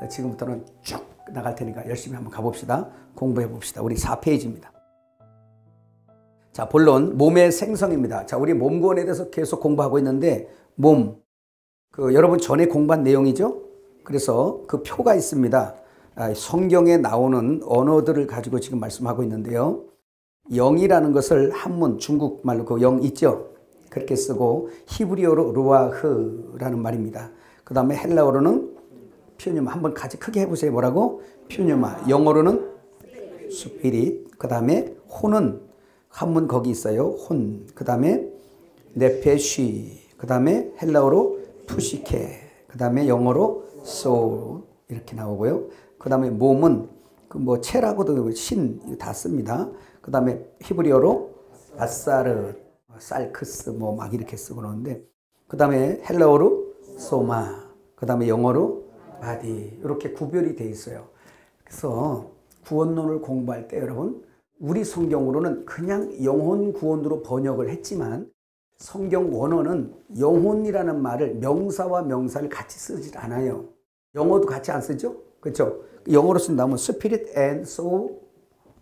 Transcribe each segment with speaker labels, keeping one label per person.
Speaker 1: 지금부터는 쭉 나갈 테니까 열심히 한번 가봅시다. 공부해 봅시다. 우리 4페이지입니다. 자, 본론 몸의 생성입니다. 자, 우리 몸구원에 대해서 계속 공부하고 있는데 몸, 여러분 전에 공부한 내용이죠. 그래서 그 표가 있습니다. 성경에 나오는 언어들을 가지고 지금 말씀하고 있는데요. 영이라는 것을 한문 중국말로 그 영 있죠. 그렇게 쓰고 히브리어로 루아흐라는 말입니다. 그 다음에 헬라어로는 퓨뉴마. 한번 같이 크게 해보세요. 뭐라고? 퓨뉴마. 영어로는 스피릿. 그 다음에 혼은 한문 거기 있어요. 혼. 그 다음에 네페쉬. 그 다음에 헬라어로 푸시케. 그 다음에 영어로 소울. 이렇게 나오고요. 그 다음에 몸은 체라고도 신 다 씁니다. 그 다음에 히브리어로 아사르, 살크스 막 이렇게 쓰고 그러는데, 그 다음에 헬라어로 소마, 그 다음에 영어로 바디, 이렇게 구별이 돼 있어요. 그래서 구원론을 공부할 때 여러분, 우리 성경으로는 그냥 영혼 구원으로 번역을 했지만 성경 원어는 영혼이라는 말을 명사와 명사를 같이 쓰질 않아요. 영어도 같이 안 쓰죠? 그렇죠? 영어로 쓴다면 spirit and soul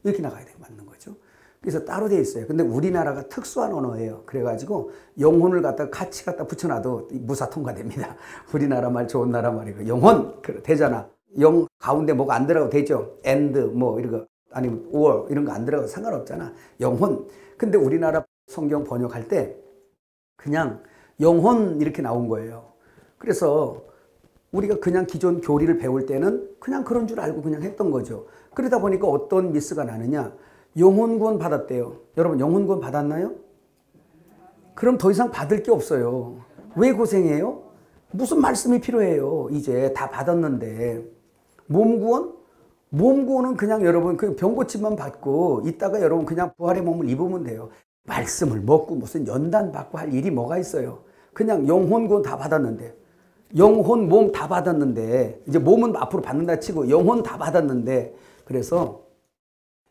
Speaker 1: 이렇게 나가야 돼요. 맞는 거죠. 그래서 따로 되어 있어요. 근데 우리나라가 특수한 언어예요. 그래가지고 영혼을 같이 붙여놔도 무사 통과됩니다. 우리나라 말 좋은 나라 말이고 영혼 되잖아. 영 가운데 뭐가 안 들어가도 되죠. and 이런 거 아니면 or 이런 거 안 들어가도 상관없잖아. 영혼. 근데 우리나라 성경 번역할 때 그냥 영혼 이렇게 나온 거예요. 그래서 우리가 그냥 기존 교리를 배울 때는 그냥 그런 줄 알고 그냥 했던 거죠. 그러다 보니까 어떤 미스가 나느냐. 영혼 구원 받았대요. 여러분 영혼 구원 받았나요? 그럼 더 이상 받을 게 없어요. 왜 고생해요? 무슨 말씀이 필요해요? 이제 다 받았는데. 몸 구원? 몸 구원은 그냥 여러분 그 병고침만 받고 이따가 여러분 그냥 부활의 몸을 입으면 돼요. 말씀을 먹고 무슨 연단 받고 할 일이 뭐가 있어요? 그냥 영혼 구원 다 받았는데. 영혼, 몸 다 받았는데, 이제 몸은 앞으로 받는다 치고 영혼 다 받았는데, 그래서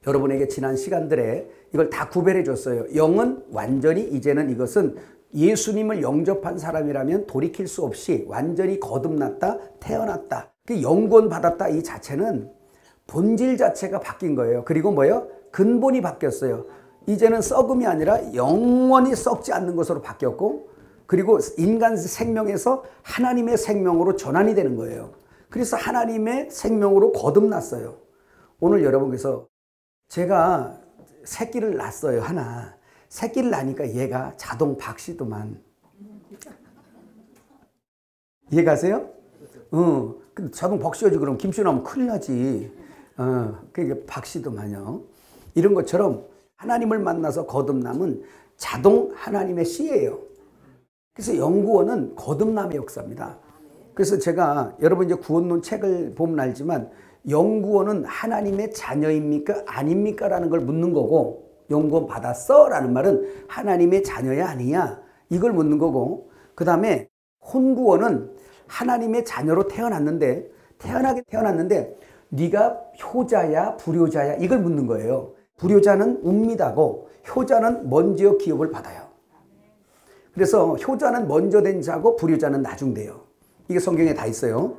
Speaker 1: 여러분에게 지난 시간들에 이걸 다 구별해 줬어요. 영은 완전히 이제는 이것은 예수님을 영접한 사람이라면 돌이킬 수 없이 완전히 거듭났다, 태어났다. 그 영권 받았다 이 자체는 본질 자체가 바뀐 거예요. 그리고 뭐예요? 근본이 바뀌었어요. 이제는 썩음이 아니라 영원히 썩지 않는 것으로 바뀌었고, 그리고 인간 생명에서 하나님의 생명으로 전환이 되는 거예요. 그래서 하나님의 생명으로 거듭났어요. 오늘 여러분 그래서 제가 새끼를 낳았어요. 하나. 새끼를 낳으니까 얘가 자동 박씨도만. 이해가세요? 근데 자동 박씨여지 그럼 김씨 나오면 큰일 나지. 그러니까 박씨도만요. 이런 것처럼 하나님을 만나서 거듭남은 자동 하나님의 씨예요. 그래서 영구원은 거듭남의 역사입니다. 그래서 제가 여러분 이제 구원론 책을 보면 알지만 영구원은 하나님의 자녀입니까? 아닙니까? 라는 걸 묻는 거고, 영구원 받았어? 라는 말은 하나님의 자녀야 아니야? 이걸 묻는 거고, 그 다음에 혼구원은 하나님의 자녀로 태어났는데 네가 효자야 불효자야? 이걸 묻는 거예요. 불효자는 웁니다고 효자는 먼저 기업을 받아요. 그래서 효자는 먼저 된 자고 불효자는 나중 돼요. 이게 성경에 다 있어요.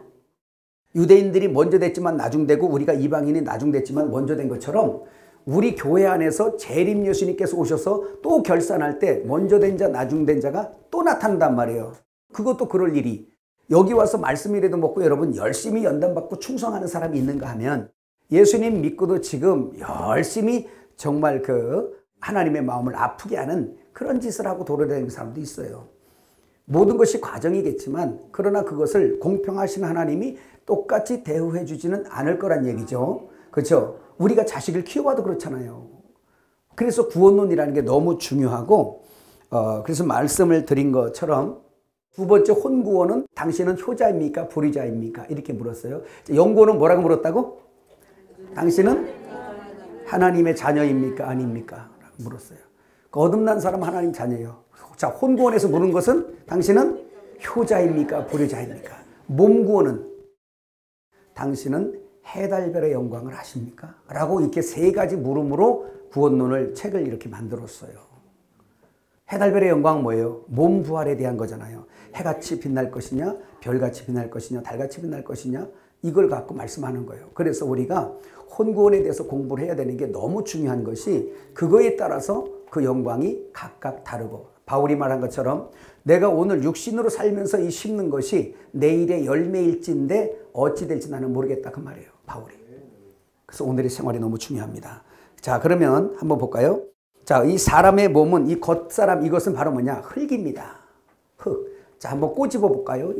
Speaker 1: 유대인들이 먼저 됐지만 나중 되고 우리가 이방인이 나중 됐지만 먼저 된 것처럼 우리 교회 안에서 재림 예수님께서 오셔서 또 결산할 때 먼저 된 자 나중 된 자가 또 나타난단 말이에요. 그것도 그럴 일이. 여기 와서 말씀이라도 먹고 여러분 열심히 연단받고 충성하는 사람이 있는가 하면 예수님 믿고도 지금 열심히 정말 하나님의 마음을 아프게 하는 그런 짓을 하고 돌아다니는 사람도 있어요. 모든 것이 과정이겠지만 그러나 그것을 공평하신 하나님이 똑같이 대우해 주지는 않을 거란 얘기죠. 그렇죠? 우리가 자식을 키워봐도 그렇잖아요. 그래서 구원론이라는 게 너무 중요하고 그래서 말씀을 드린 것처럼 두 번째 혼구원은 당신은 효자입니까? 불효자입니까? 이렇게 물었어요. 영구원은 뭐라고 물었다고? 당신은 하나님의 자녀입니까? 아닙니까? 라고 물었어요. 거듭난 사람은 하나님 자녀예요. 자, 혼구원에서 물은 것은 당신은 효자입니까? 불효자입니까? 몸구원은 당신은 해달별의 영광을 아십니까? 라고 이렇게 세 가지 물음으로 구원론을 책을 이렇게 만들었어요. 해달별의 영광은 뭐예요? 몸 부활에 대한 거잖아요. 해같이 빛날 것이냐, 별같이 빛날 것이냐, 달같이 빛날 것이냐, 이걸 갖고 말씀하는 거예요. 그래서 우리가 혼구원에 대해서 공부를 해야 되는 게 너무 중요한 것이 그거에 따라서 그 영광이 각각 다르고 바울이 말한 것처럼 내가 오늘 육신으로 살면서 이 심는 것이 내일의 열매일진데 어찌 될지 나는 모르겠다 그 말이에요. 바울이. 그래서 오늘의 생활이 너무 중요합니다. 자, 그러면 한번 볼까요? 자, 이 사람의 몸은 이 겉사람 이것은 바로 뭐냐? 흙입니다. 흙. 자, 한번 꼬집어 볼까요?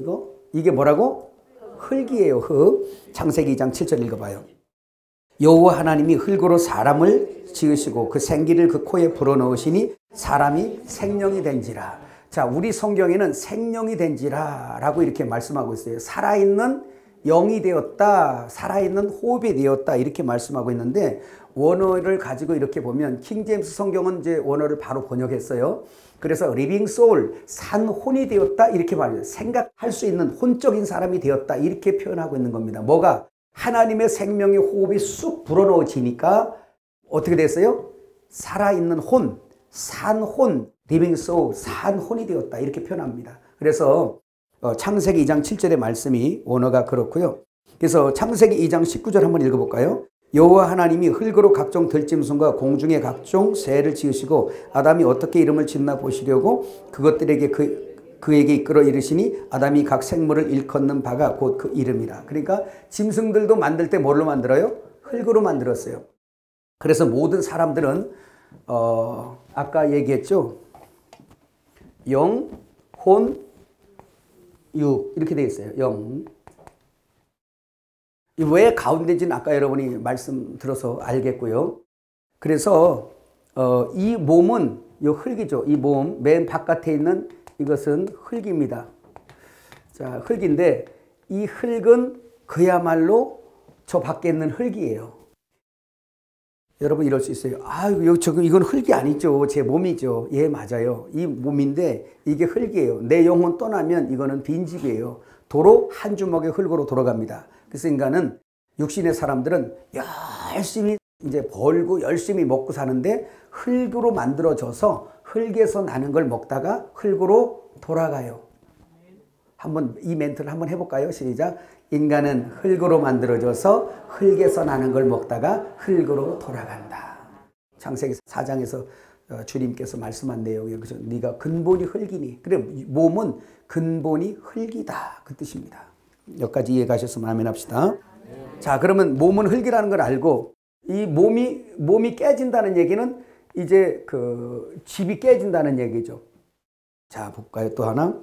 Speaker 1: 이게 뭐라고? 흙이에요. 흙. 창세기 2장 7절 읽어봐요. 여호와 하나님이 흙으로 사람을 지으시고 그 생기를 그 코에 불어넣으시니 사람이 생명이 된지라. 자, 우리 성경에는 생명이 된지라 라고 이렇게 말씀하고 있어요. 살아있는 영이 되었다, 살아있는 호흡이 되었다 이렇게 말씀하고 있는데 원어를 가지고 이렇게 보면 킹제임스 성경은 이제 원어를 바로 번역했어요. 그래서 리빙 소울, 산 혼이 되었다 이렇게 말해요. 생각할 수 있는 혼적인 사람이 되었다 이렇게 표현하고 있는 겁니다. 뭐가? 하나님의 생명의 호흡이 쑥 불어넣어지니까 어떻게 됐어요? 살아있는 혼, 산 혼, 리빙 소울, 산 혼이 되었다 이렇게 표현합니다. 그래서 창세기 2장 7절의 말씀이 원어가 그렇고요. 그래서 창세기 2장 19절 한번 읽어볼까요? 여호와 하나님이 흙으로 각종 들짐승과 공중의 각종 새를 지으시고 아담이 어떻게 이름을 짓나 보시려고 그것들에게 그에게 이끌어 이르시니 아담이 각 생물을 일컫는 바가 곧 그 이름이라. 그러니까 짐승들도 만들 때 뭘로 만들어요? 흙으로 만들었어요. 그래서 모든 사람들은 아까 얘기했죠. 영, 혼, 육 이렇게 되어 있어요. 영. 왜 가운데인지는 아까 여러분이 말씀 들어서 알겠고요. 그래서 이 몸은 이 흙이죠. 이 몸 맨 바깥에 있는 이것은 흙입니다. 자, 흙인데 이 흙은 그야말로 저 밖에 있는 흙이에요. 여러분 이럴 수 있어요. 이건 흙이 아니죠. 제 몸이죠. 예, 맞아요. 이 몸인데 이게 흙이에요. 내 영혼 떠나면 이거는 빈집이에요. 도로 한 주먹의 흙으로 돌아갑니다. 그래서 인간은 육신의 사람들은 열심히 이제 벌고 열심히 먹고 사는데 흙으로 만들어져서 흙에서 나는 걸 먹다가 흙으로 돌아가요. 한번 이 멘트를 한번 해볼까요? 시작. 인간은 흙으로 만들어져서 흙에서 나는 걸 먹다가 흙으로 돌아간다. 창세기 4장에서 주님께서 말씀한 내용이에요. 그래서 네가 근본이 흙이니. 그래 몸은 근본이 흙이다. 그 뜻입니다. 여기까지 이해 가셨으면 아멘 합시다. 자, 그러면 몸은 흙이라는 걸 알고 이 몸이 깨진다는 얘기는 이제 그 집이 깨진다는 얘기죠. 자, 볼까요? 또 하나.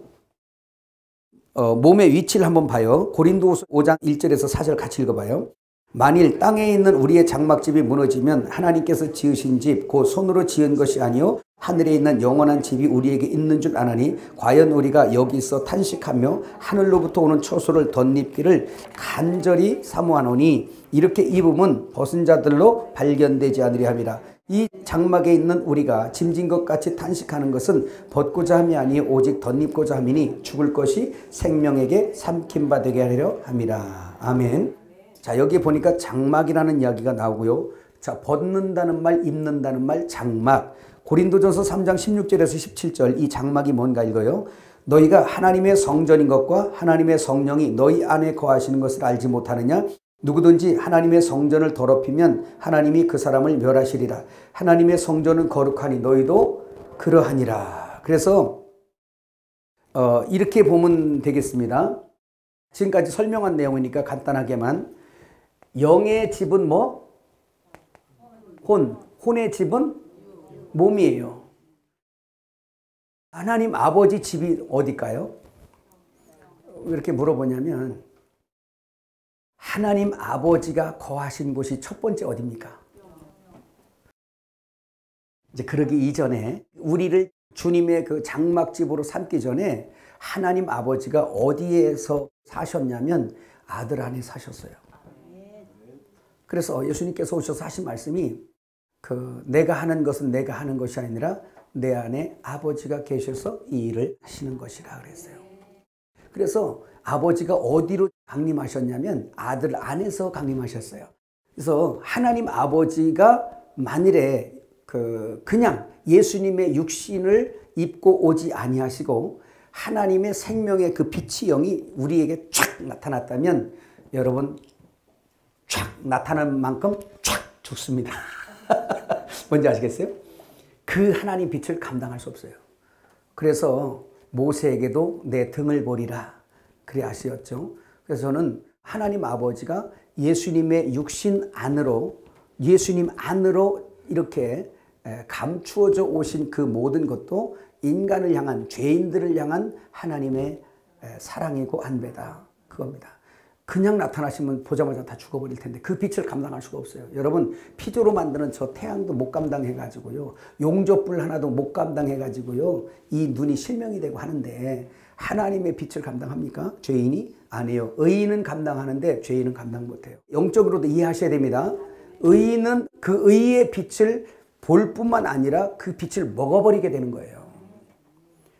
Speaker 1: 몸의 위치를 한번 봐요. 고린도후서 5장 1절에서 4절 같이 읽어봐요. 만일 땅에 있는 우리의 장막집이 무너지면 하나님께서 지으신 집, 곧 손으로 지은 것이 아니요 하늘에 있는 영원한 집이 우리에게 있는 줄 아나니 과연 우리가 여기서 탄식하며 하늘로부터 오는 초소를 덧입기를 간절히 사모하노니 이렇게 입음은 벗은 자들로 발견되지 않으려 함이라. 이 장막에 있는 우리가 짐진 것 같이 탄식하는 것은 벗고자 함이 아니요 오직 덧입고자 함이니 죽을 것이 생명에게 삼킴바 되게 하려 함이라. 아멘. 자, 여기 보니까 장막이라는 이야기가 나오고요. 자, 벗는다는 말, 입는다는 말, 장막. 고린도전서 3장 16절에서 17절 이 장막이 뭔가 읽어요. 너희가 하나님의 성전인 것과 하나님의 성령이 너희 안에 거하시는 것을 알지 못하느냐? 누구든지 하나님의 성전을 더럽히면 하나님이 그 사람을 멸하시리라. 하나님의 성전은 거룩하니 너희도 그러하니라. 그래서 이렇게 보면 되겠습니다. 지금까지 설명한 내용이니까 간단하게만 영의 집은 뭐? 혼의 집은 몸이에요. 하나님 아버지 집이 어딜까요? 왜 이렇게 물어보냐면 하나님 아버지가 거하신 곳이 첫 번째 어디입니까? 이제 그러기 이전에 우리를 주님의 그 장막집으로 삼기 전에 하나님 아버지가 어디에서 사셨냐면 아들 안에 사셨어요. 그래서 예수님께서 오셔서 하신 말씀이 내가 하는 것은 내가 하는 것이 아니라 내 안에 아버지가 계셔서 이 일을 하시는 것이라 그랬어요. 그래서 아버지가 어디로 강림하셨냐면 아들 안에서 강림하셨어요. 그래서 하나님 아버지가 만일에 그냥 예수님의 육신을 입고 오지 아니하시고 하나님의 생명의 그 빛이 영이 우리에게 쫙 나타났다면 여러분 촥 나타나는 만큼 촥 죽습니다. 뭔지 아시겠어요? 그 하나님 빛을 감당할 수 없어요. 그래서 모세에게도 내 등을 보리라 그래 하셨죠. 그래서 저는 하나님 아버지가 예수님의 육신 안으로 예수님 안으로 이렇게 감추어져 오신 그 모든 것도 인간을 향한 죄인들을 향한 하나님의 사랑이고 안배다 그겁니다. 그냥 나타나시면 보자마자 다 죽어버릴 텐데 그 빛을 감당할 수가 없어요. 여러분 피조로 만드는 저 태양도 못 감당해가지고요. 용접불 하나도 못 감당해가지고요. 이 눈이 실명이 되고 하는데 하나님의 빛을 감당합니까? 죄인이? 아니에요. 의인은 감당하는데 죄인은 감당 못해요. 영적으로도 이해하셔야 됩니다. 의인은 그 의의 빛을 볼 뿐만 아니라 그 빛을 먹어버리게 되는 거예요.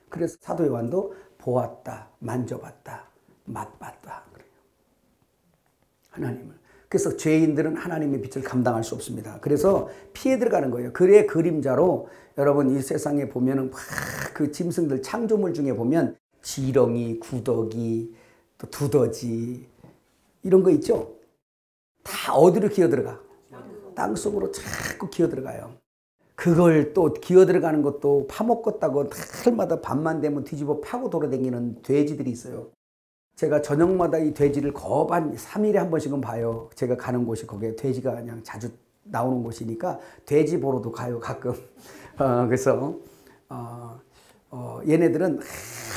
Speaker 1: 그래서 사도 요한도 보았다, 만져봤다, 맛봤다. 하나님을. 그래서 죄인들은 하나님의 빛을 감당할 수 없습니다. 그래서 피해 들어가는 거예요. 그의 그림자로 여러분 이 세상에 보면은 막 그 짐승들 창조물 중에 보면 지렁이, 구더기, 또 두더지 이런 거 있죠. 다 어디로 기어 들어가? 땅속으로 자꾸 기어 들어가요. 그걸 또 기어 들어가는 것도 파먹겠다고 날마다 밤만 되면 뒤집어 파고 돌아다니는 돼지들이 있어요. 제가 저녁마다 이 돼지를 거반 3일에 한 번씩은 봐요. 제가 가는 곳이 거기에 돼지가 그냥 자주 나오는 곳이니까 돼지 보러도 가요 가끔. 그래서 얘네들은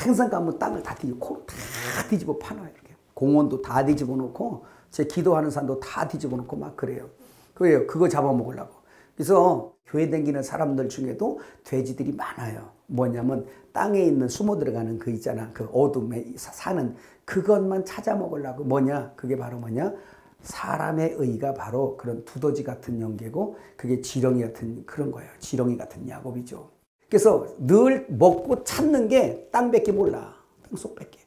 Speaker 1: 항상 가면 땅을 다 뒤집어 파놔요. 이렇게. 공원도 다 뒤집어 놓고 제 기도하는 산도 다 뒤집어 놓고 막 그래요. 그래요. 그거 잡아먹으려고. 그래서 교회 다니는 사람들 중에도 돼지들이 많아요. 뭐냐면 땅에 있는 숨어 들어가는 그 있잖아. 그 어둠에 사는 그것만 찾아 먹으려고. 뭐냐? 그게 바로 뭐냐? 사람의 의가 바로 그런 두더지 같은 영계고 그게 지렁이 같은 그런 거예요. 지렁이 같은 야곱이죠. 그래서 늘 먹고 찾는 게 땅밖에 몰라. 땅속밖에.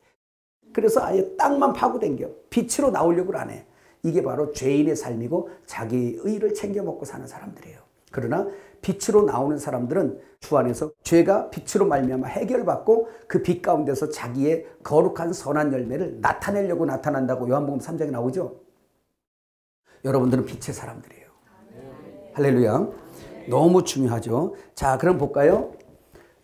Speaker 1: 그래서 아예 땅만 파고 댕겨. 빛으로 나오려고 안 해. 이게 바로 죄인의 삶이고 자기 의를 챙겨 먹고 사는 사람들이에요. 그러나 빛으로 나오는 사람들은 주 안에서 죄가 빛으로 말미암아 해결받고 그 빛 가운데서 자기의 거룩한 선한 열매를 나타내려고 나타난다고 요한복음 3장에 나오죠. 여러분들은 빛의 사람들이에요. 할렐루야. 너무 중요하죠. 자, 그럼 볼까요?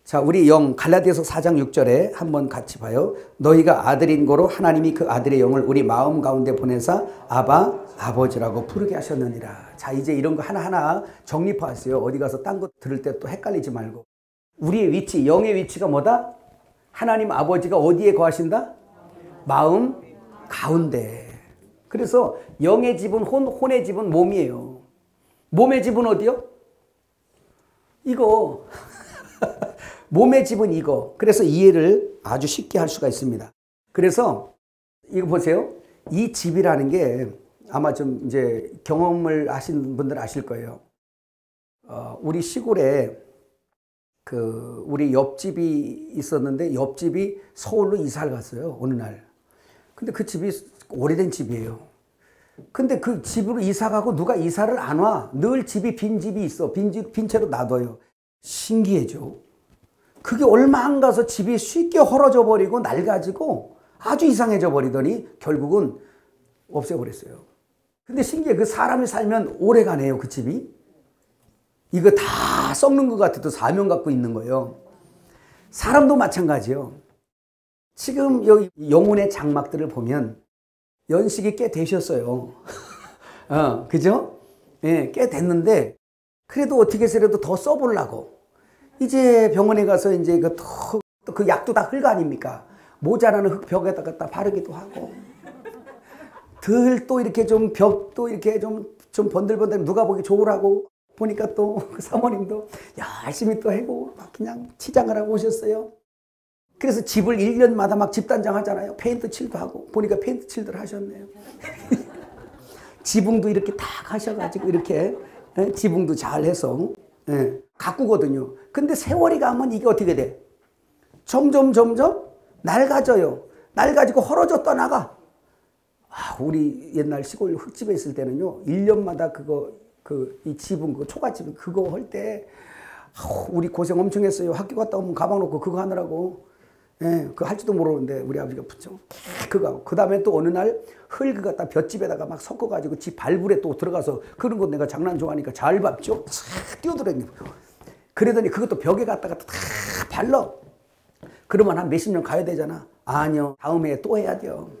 Speaker 1: 자, 우리 영 갈라디아서 4장 6절에 한번 같이 봐요. 너희가 아들인 거로 하나님이 그 아들의 영을 우리 마음 가운데 보내사 아바 아버지라고 부르게 하셨느니라. 자, 이제 이런 거 하나하나 정립하세요. 어디 가서 딴 거 들을 때 또 헷갈리지 말고. 우리의 위치, 영의 위치가 뭐다? 하나님 아버지가 어디에 거하신다? 마음 가운데. 그래서 영의 집은 혼의 집은 몸이에요. 몸의 집은 어디요? 이거. 몸의 집은 이거. 그래서 이해를 아주 쉽게 할 수가 있습니다. 그래서 이거 보세요. 이 집이라는 게 아마 좀 이제 경험을 하신 분들 아실 거예요. 우리 시골에 그 우리 옆집이 있었는데 옆집이 서울로 이사를 갔어요. 어느 날. 근데 그 집이 오래된 집이에요. 근데 그 집으로 이사 가고 누가 이사를 안 와. 늘 집이 빈 집이 있어. 빈 채로 놔둬요. 신기해죠. 그게 얼마 안 가서 집이 쉽게 헐어져 버리고 낡아지고 아주 이상해져 버리더니 결국은 없애버렸어요. 근데 신기해. 그 사람이 살면 오래 가네요. 그 집이. 이거 다 썩는 것 같아도 사명 갖고 있는 거예요. 사람도 마찬가지예요. 지금 여기 영혼의 장막들을 보면 연식이 꽤 되셨어요. 그죠? 예, 꽤 됐는데 그래도 어떻게 해서라도 더 써보려고. 이제 병원에 가서 이제 그 약도 다 흙 아닙니까? 모자라는 흙 벽에다가 바르기도 하고. 들 또 이렇게 좀 벽도 이렇게 좀 번들번들 누가 보기 좋으라고 보니까 또 그 사모님도 열심히 또 해고 막 그냥 치장을 하고 오셨어요. 그래서 집을 1년마다 막 집단장 하잖아요. 페인트 칠도 하고. 보니까 페인트 칠들 하셨네요. 지붕도 이렇게 탁 하셔가지고 이렇게 지붕도 잘 해서 가꾸거든요. 근데 세월이 가면 이게 어떻게 돼? 점점 낡아져요. 낡아지고 헐어져 떠나가. 우리 옛날 시골 흙집에 있을 때는요. 1년마다 이 지붕, 초가집 그거 할 때 우리 고생 엄청 했어요. 학교 갔다 오면 가방 놓고 그거 하느라고. 예, 그거 할지도 모르는데 우리 아버지가 붙여. 그거. 그 다음에 또 어느 날 흙을 갖다 볏집에다가 막 섞어가지고 집 발굴에 또 들어가서 그런 거 내가 장난 좋아하니까 잘 밟죠? 싹 뛰어들어다니고. 그러더니 그것도 벽에 갖다가 다 발라. 그러면 한 몇십 년 가야 되잖아. 아니요. 다음에 또 해야 돼요.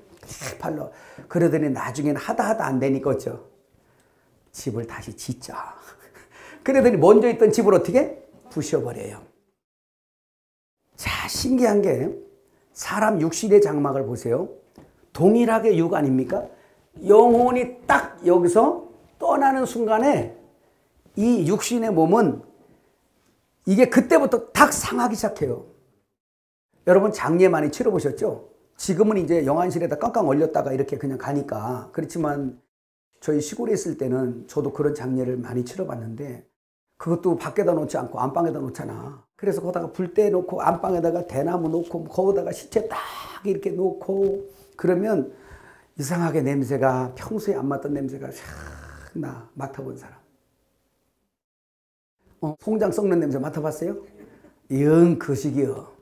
Speaker 1: 발라. 그러더니 나중에는 하다 안 되니까 어쩌? 집을 다시 짓자. 그러더니 먼저 있던 집을 어떻게? 부셔버려요. 자, 신기한 게 사람 육신의 장막을 보세요. 동일하게 육 아닙니까? 영혼이 딱 여기서 떠나는 순간에 이 육신의 몸은 이게 그때부터 딱 상하기 시작해요. 여러분 장례 많이 치러보셨죠? 지금은 이제 영안실에다 깡깡 얼렸다가 이렇게 그냥 가니까. 그렇지만 저희 시골에 있을 때는 저도 그런 장례를 많이 치러봤는데 그것도 밖에다 놓지 않고 안방에다 놓잖아. 그래서 거기다가 불대 놓고 안방에다가 대나무 놓고 거기다가 시체 딱 이렇게 놓고 그러면 이상하게 냄새가 평소에 안 맡던 냄새가 샥 나. 맡아본 사람. 송장 썩는 냄새 맡아봤어요? 영 그 시기요.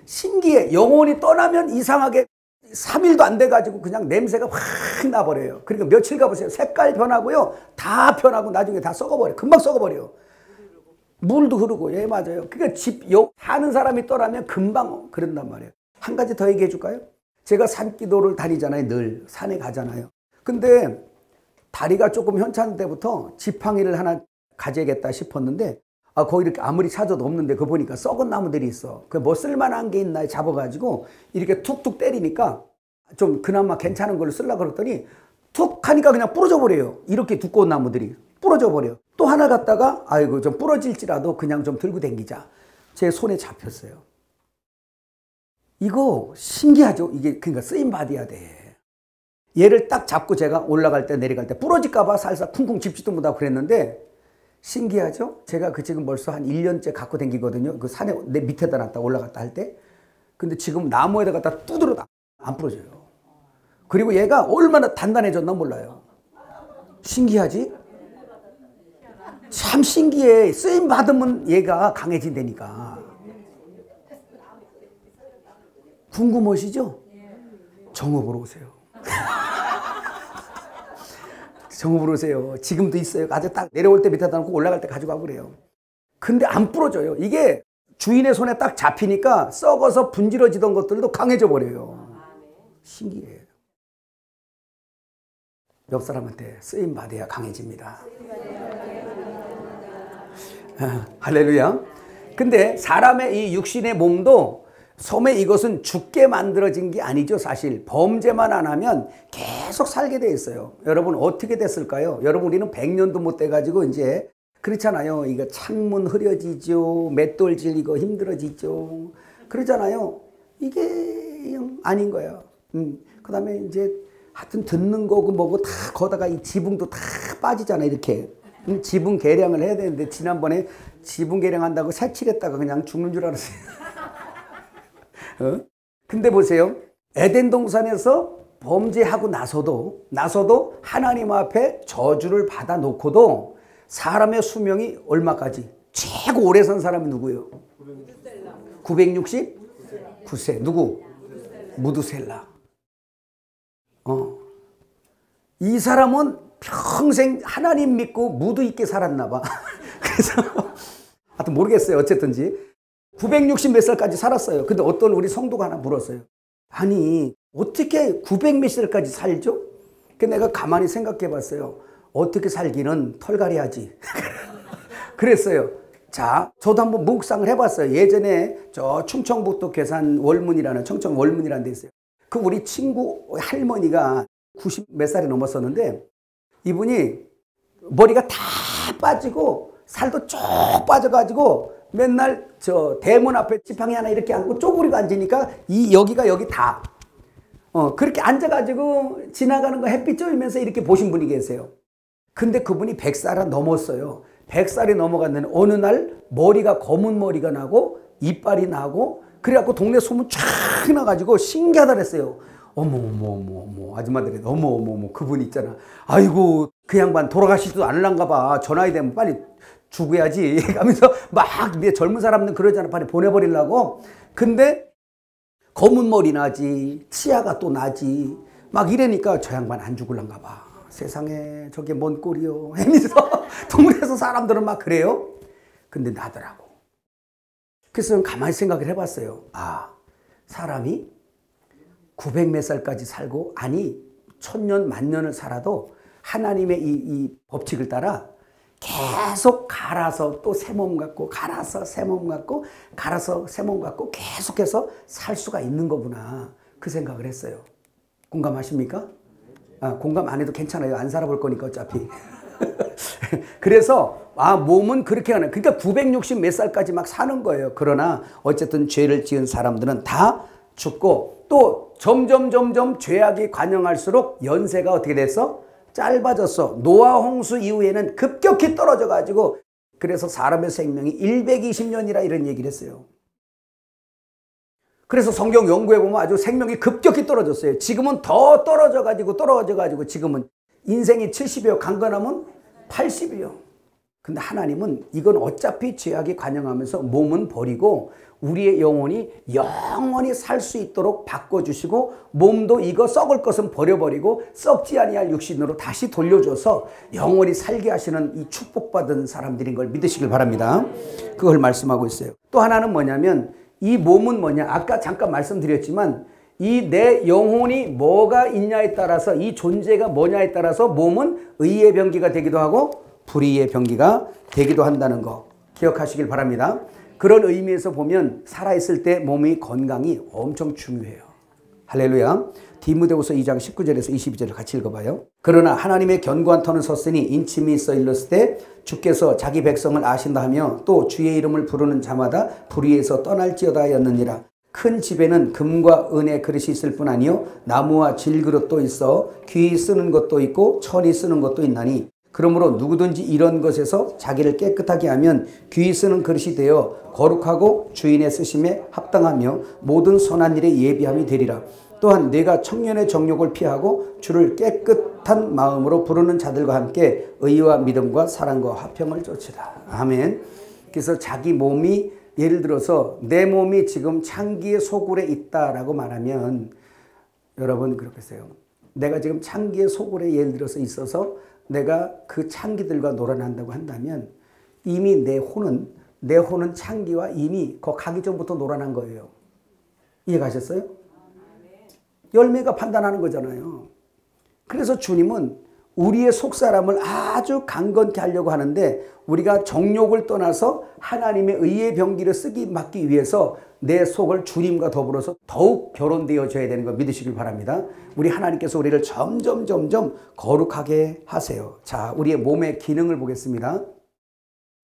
Speaker 1: 신기해. 영혼이 떠나면 이상하게 3일도 안 돼가지고 그냥 냄새가 확 나버려요. 그러니까 며칠 가보세요. 색깔 변하고요. 다 변하고 나중에 다 썩어버려요. 금방 썩어버려요. 물도 흐르고. 예, 맞아요. 그러니까 사는 사람이 떠나면 금방 그런단 말이에요. 한 가지 더 얘기해 줄까요? 제가 산기도를 다니잖아요. 늘 산에 가잖아요. 근데 다리가 조금 현찮은 때부터 지팡이를 하나 가져야겠다 싶었는데 거기 이렇게 아무리 찾아도 없는데 그거 보니까 썩은 나무들이 있어. 그 뭐 쓸만한 게 있나 잡아가지고 이렇게 툭툭 때리니까 좀 그나마 괜찮은 걸로 쓰려고 그랬더니 툭 하니까 그냥 부러져 버려요. 이렇게 두꺼운 나무들이 부러져 버려요. 또 하나 갖다가 아이고 좀 부러질지라도 그냥 좀 들고 댕기자. 제 손에 잡혔어요. 이거 신기하죠? 이게 그러니까 쓰임 받아야 돼. 얘를 딱 잡고 제가 올라갈 때 내려갈 때 부러질까 봐 살살 쿵쿵 짚지도 못하고 그랬는데 신기하죠? 제가 그 지금 벌써 한 1년째 갖고 다니거든요. 그 산에 내 밑에다 놨다 올라갔다 할 때. 근데 지금 나무에다 갖다 두드려 안 부러져요. 그리고 얘가 얼마나 단단해졌나 몰라요. 신기하지? 참 신기해. 쓰임 받으면 얘가 강해진다니까. 궁금하시죠? 정읍으로 오세요. 정읍으로 오세요. 지금도 있어요. 아주 딱 내려올 때 밑에다 놓고 올라갈 때 가져가고 그래요. 근데 안 부러져요. 이게 주인의 손에 딱 잡히니까 썩어서 분질러지던 것들도 강해져 버려요. 신기해요. 옆 사람한테 쓰임 받아야 강해집니다. 할렐루야. 근데 사람의 이 육신의 몸도 섬에 이것은 죽게 만들어진 게 아니죠. 사실 범죄만 안 하면 계속 살게 돼 있어요. 여러분 어떻게 됐을까요? 여러분 우리는 100년도 못 돼가지고 이제 그렇잖아요. 이거 창문 흐려지죠. 맷돌 질리고 힘들어지죠. 그러잖아요. 이게 아닌 거예요. 그 다음에 이제 하여튼 듣는 거고 뭐고 다 거다가 이 지붕도 다 빠지잖아요. 이렇게. 지붕 개량을 해야 되는데 지난번에 지붕 개량한다고 새칠했다가 그냥 죽는 줄 알았어요. 근데 보세요. 에덴 동산에서 범죄하고 나서도 하나님 앞에 저주를 받아 놓고도 사람의 수명이 얼마까지? 최고 오래 산 사람이 누구예요? 969세. 누구? 무두셀라. 이 사람은 평생 하나님 믿고 무드 있게 살았나 봐. 그래서 하여튼 모르겠어요. 어쨌든지 960 몇 살까지 살았어요. 근데 어떤 우리 성도가 하나 물었어요. 아니 어떻게 900 몇 살까지 살죠? 그래서 내가 가만히 생각해 봤어요. 어떻게 살기는 털갈이 하지. 그랬어요. 자, 저도 한번 묵상을 해봤어요. 예전에 저 충청북도 괴산 월문이라는 청청 월문이라는 데 있어요. 그 우리 친구 할머니가 90 몇 살이 넘었었는데 이분이 머리가 다 빠지고 살도 쭉 빠져가지고 맨날 저 대문 앞에 지팡이 하나 이렇게 앉고 쪼그리고 앉으니까 여기가 여기 다 그렇게 앉아가지고 지나가는 거 햇빛 쬐면서 이렇게 보신 분이 계세요. 근데 그분이 100살은 넘었어요. 100살이 넘어갔는데 어느 날 머리가 검은 머리가 나고 이빨이 나고 그래갖고 동네 소문 쫙 나가지고 신기하다 그랬어요. 어머 아줌마들이 어머 그분 있잖아. 아이고 그 양반 돌아가시지도 않을란가 봐. 저 나이 되면 빨리 죽어야지 하면서 막 젊은 사람들은 그러잖아. 빨리 보내버리려고. 근데 검은 머리 나지, 치아가 또 나지, 막 이러니까 저 양반 안 죽을란가 봐. 세상에 저게 뭔 꼴이요 하면서 동네에서 사람들은 막 그래요. 근데 나더라고. 그래서 가만히 생각을 해봤어요. 아, 사람이 900 몇 살까지 살고, 아니 1000년 만년을 살아도 하나님의 이 법칙을 따라 계속 갈아서 또 새 몸 갖고, 갈아서 새 몸 갖고, 갈아서 새 몸 갖고 계속해서 살 수가 있는 거구나, 그 생각을 했어요. 공감하십니까? 아, 공감 안 해도 괜찮아요. 안 살아볼 거니까 어차피. 그래서 몸은 그렇게 하는, 그러니까 960 몇 살까지 막 사는 거예요. 그러나 어쨌든 죄를 지은 사람들은 다 죽고, 또 점점 죄악이 관영할수록 연세가 어떻게 됐어? 짧아졌어. 노아 홍수 이후에는 급격히 떨어져 가지고, 그래서 사람의 생명이 120년이라 이런 얘기를 했어요. 그래서 성경 연구해 보면 아주 생명이 급격히 떨어졌어요. 지금은 더 떨어져 가지고 지금은 인생이 70이요, 강건하면 80이요. 근데 하나님은 이건 어차피 죄악이 관영하면서 몸은 버리고 우리의 영혼이 영원히 살 수 있도록 바꿔주시고, 몸도 이거 썩을 것은 버려버리고 썩지 아니할 육신으로 다시 돌려줘서 영원히 살게 하시는 이 축복받은 사람들인 걸 믿으시길 바랍니다. 그걸 말씀하고 있어요. 또 하나는 뭐냐면, 이 몸은 뭐냐, 아까 잠깐 말씀드렸지만 이 내 영혼이 뭐가 있냐에 따라서, 이 존재가 뭐냐에 따라서 몸은 의의 병기가 되기도 하고 불의의 병기가 되기도 한다는 거 기억하시길 바랍니다. 그런 의미에서 보면 살아있을 때 몸의 건강이 엄청 중요해요. 할렐루야. 디모데후서 2장 19절에서 22절을 같이 읽어봐요. 그러나 하나님의 견고한 터는 섰으니 인침이 있어 일렀을 때 주께서 자기 백성을 아신다 하며 또 주의 이름을 부르는 자마다 불의에서 떠날지어다 하였느니라. 큰 집에는 금과 은의 그릇이 있을 뿐 아니요 나무와 질그릇도 있어 귀히 쓰는 것도 있고 천이 쓰는 것도 있나니, 그러므로 누구든지 이런 것에서 자기를 깨끗하게 하면 귀히 쓰는 그릇이 되어 거룩하고 주인의 쓰심에 합당하며 모든 선한 일에 예비함이 되리라. 또한 내가 청년의 정욕을 피하고 주를 깨끗한 마음으로 부르는 자들과 함께 의와 믿음과 사랑과 화평을 쫓으라. 아멘. 그래서 자기 몸이, 예를 들어서 내 몸이 지금 창기의 소굴에 있다라고 말하면, 여러분 그렇게 해요. 내가 지금 창기의 소굴에 예를 들어서 있어서 내가 그 창기들과 놀아난다고 한다면, 이미 내 혼은 창기와 이미 거 가기 전부터 놀아난 거예요. 이해가셨어요? 열매가 판단하는 거잖아요. 그래서 주님은 우리의 속사람을 아주 강건케 하려고 하는데, 우리가 정욕을 떠나서 하나님의 의의 병기를 맡기 위해서 내 속을 주님과 더불어서 더욱 결혼되어져야 되는 거 믿으시길 바랍니다. 우리 하나님께서 우리를 점점 거룩하게 하세요. 자, 우리의 몸의 기능을 보겠습니다.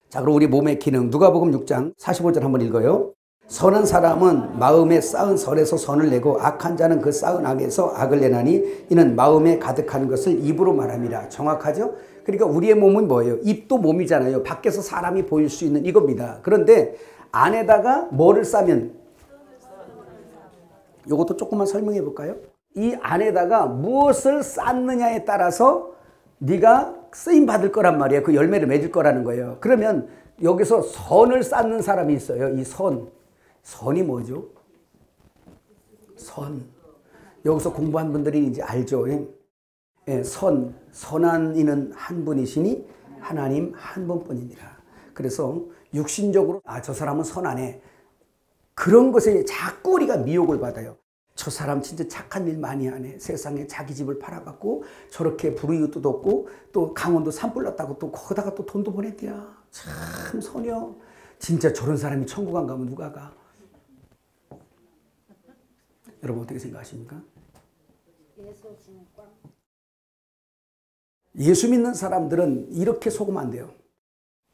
Speaker 1: 자, 그럼 우리 몸의 기능, 누가복음 6장 45절 한번 읽어요. 선한 사람은 마음에 쌓은 선에서 선을 내고 악한 자는 그 쌓은 악에서 악을 내나니 이는 마음에 가득한 것을 입으로 말함이라. 정확하죠? 그러니까 우리의 몸은 뭐예요? 입도 몸이잖아요. 밖에서 사람이 보일 수 있는 이겁니다. 그런데 안에다가 뭐를 싸면, 이것도 조금만 설명해 볼까요? 이 안에다가 무엇을 쌓느냐에 따라서 네가 쓰임 받을 거란 말이에요. 그 열매를 맺을 거라는 거예요. 그러면 여기서 선을 쌓는 사람이 있어요. 이 선이 뭐죠? 선. 여기서 공부한 분들이 이제 알죠. 예, 선한 이는 한 분이시니 하나님 한 분뿐이니라. 그래서 육신적으로 저 사람은 선하네, 그런 것에 자꾸 우리가 미혹을 받아요. 저 사람 진짜 착한 일 많이 하네. 세상에 자기 집을 팔아갖고 저렇게 불우이웃도 돕고 또 강원도 산불 났다고 또 거기다가 또 돈도 보냈대야. 참 선이요. 진짜 저런 사람이 천국 안 가면 누가 가? 여러분 어떻게 생각하십니까? 예수 믿는 사람들은 이렇게 속으면 안 돼요.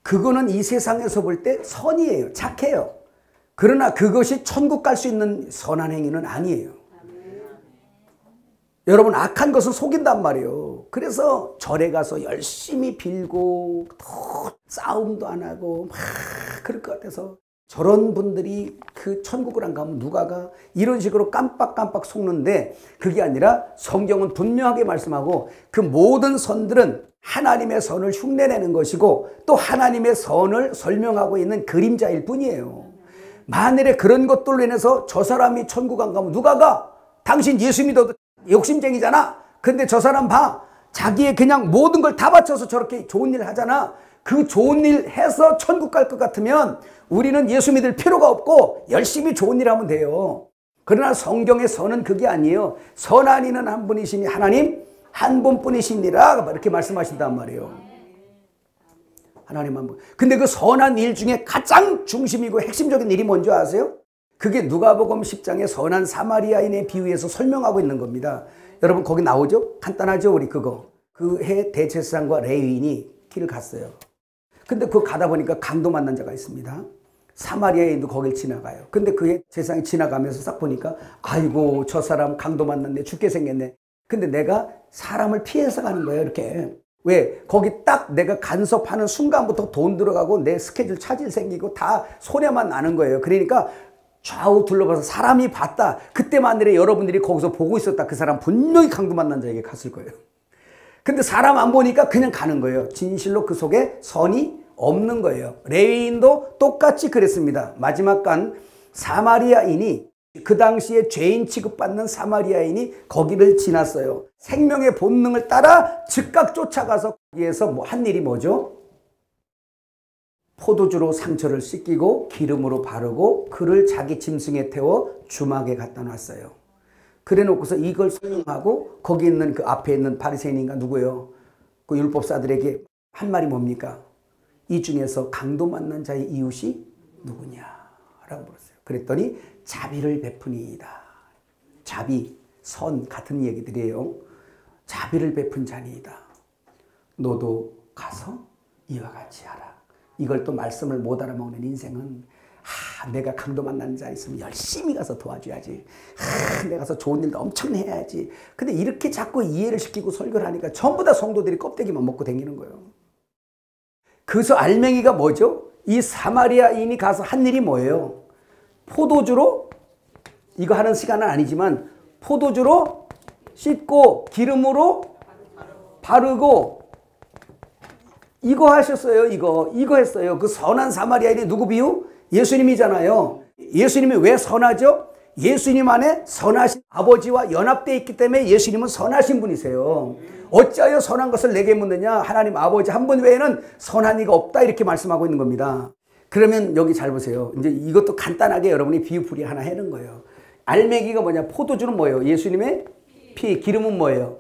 Speaker 1: 그거는 이 세상에서 볼 때 선이에요. 착해요. 그러나 그것이 천국 갈 수 있는 선한 행위는 아니에요. 여러분, 악한 것은 속인단 말이에요. 그래서 절에 가서 열심히 빌고 또 싸움도 안 하고 막 그럴 것 같아서, 저런 분들이 그 천국을 안 가면 누가 가? 이런 식으로 깜빡깜빡 속는데, 그게 아니라 성경은 분명하게 말씀하고 그 모든 선들은 하나님의 선을 흉내내는 것이고 또 하나님의 선을 설명하고 있는 그림자일 뿐이에요. 만일에 그런 것들로 인해서 저 사람이 천국 안 가면 누가 가? 당신 예수 믿어도 욕심쟁이잖아. 근데 저 사람 봐. 자기의 그냥 모든 걸 다 바쳐서 저렇게 좋은 일 하잖아. 그 좋은 일 해서 천국 갈 것 같으면 우리는 예수 믿을 필요가 없고 열심히 좋은 일 하면 돼요. 그러나 성경의 선은 그게 아니에요. 선한 이는 한 분이시니 하나님 한 분뿐이시니라 이렇게 말씀하신단 말이에요. 하나님 한 분. 근데 그 선한 일 중에 가장 중심이고 핵심적인 일이 뭔지 아세요? 그게 누가복음 10장의 선한 사마리아인의 비유에서 설명하고 있는 겁니다. 여러분 거기 나오죠? 간단하죠? 우리 그거. 그 해 대제사장과 레위인이 길을 갔어요. 근데 그거 가다 보니까 강도 만난 자가 있습니다. 사마리아인도 거길 지나가요. 근데 그 해 제사장이 지나가면서 싹 보니까 아이고 저 사람 강도 만났네. 죽게 생겼네. 근데 내가 사람을 피해서 가는 거예요. 이렇게. 왜? 거기 딱 내가 간섭하는 순간부터 돈 들어가고 내 스케줄 차질 생기고 다 손해만 나는 거예요. 그러니까 좌우 둘러봐서 사람이 봤다. 그때만일에 여러분들이 거기서 보고 있었다. 그 사람 분명히 강도 만난 자에게 갔을 거예요. 근데 사람 안 보니까 그냥 가는 거예요. 진실로 그 속에 선이 없는 거예요. 레위인도 똑같이 그랬습니다. 마지막 간 사마리아인이 그 당시에 죄인 취급받는 사마리아인이 거기를 지났어요. 생명의 본능을 따라 즉각 쫓아가서 거기에서 한 일이 뭐죠? 포도주로 상처를 씻기고 기름으로 바르고 그를 자기 짐승에 태워 주막에 갖다 놨어요. 그래 놓고서 이걸 설명하고 거기 있는 그 앞에 있는 바리새인인가 누구예요? 그 율법사들에게 한 말이 뭡니까? 이 중에서 강도 만난 자의 이웃이 누구냐? 라고 물었어요. 그랬더니 자비를 베푸니이다. 자비, 선 같은 얘기들이에요. 자비를 베푼 자니이다. 너도 가서 이와 같이 하라. 이걸 또 말씀을 못 알아먹는 인생은 내가 강도 만난 자 있으면 열심히 가서 도와줘야지. 내가 가서 좋은 일도 엄청 해야지. 근데 이렇게 자꾸 이해를 시키고 설교를 하니까 전부 다 성도들이 껍데기만 먹고 다니는 거예요. 그래서 알맹이가 뭐죠? 이 사마리아인이 가서 한 일이 뭐예요? 포도주로 이거 하는 시간은 아니지만 포도주로 씻고 기름으로 바르고 이거 하셨어요. 이거 했어요. 그 선한 사마리아인이 누구 비유? 예수님이잖아요. 예수님이 왜 선하죠? 예수님 안에 선하신 아버지와 연합되어 있기 때문에 예수님은 선하신 분이세요. 어찌하여 선한 것을 내게 묻느냐? 하나님 아버지 한 분 외에는 선한 이가 없다 이렇게 말씀하고 있는 겁니다. 그러면 여기 잘 보세요. 이제 이것도 간단하게 여러분이 비유풀이 하나 해는 거예요. 알맹이가 뭐냐? 포도주는 뭐예요? 예수님의 피. 기름은 뭐예요?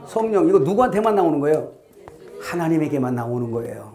Speaker 1: 성령. 이거 누구한테만 나오는 거예요? 하나님에게만 나오는 거예요.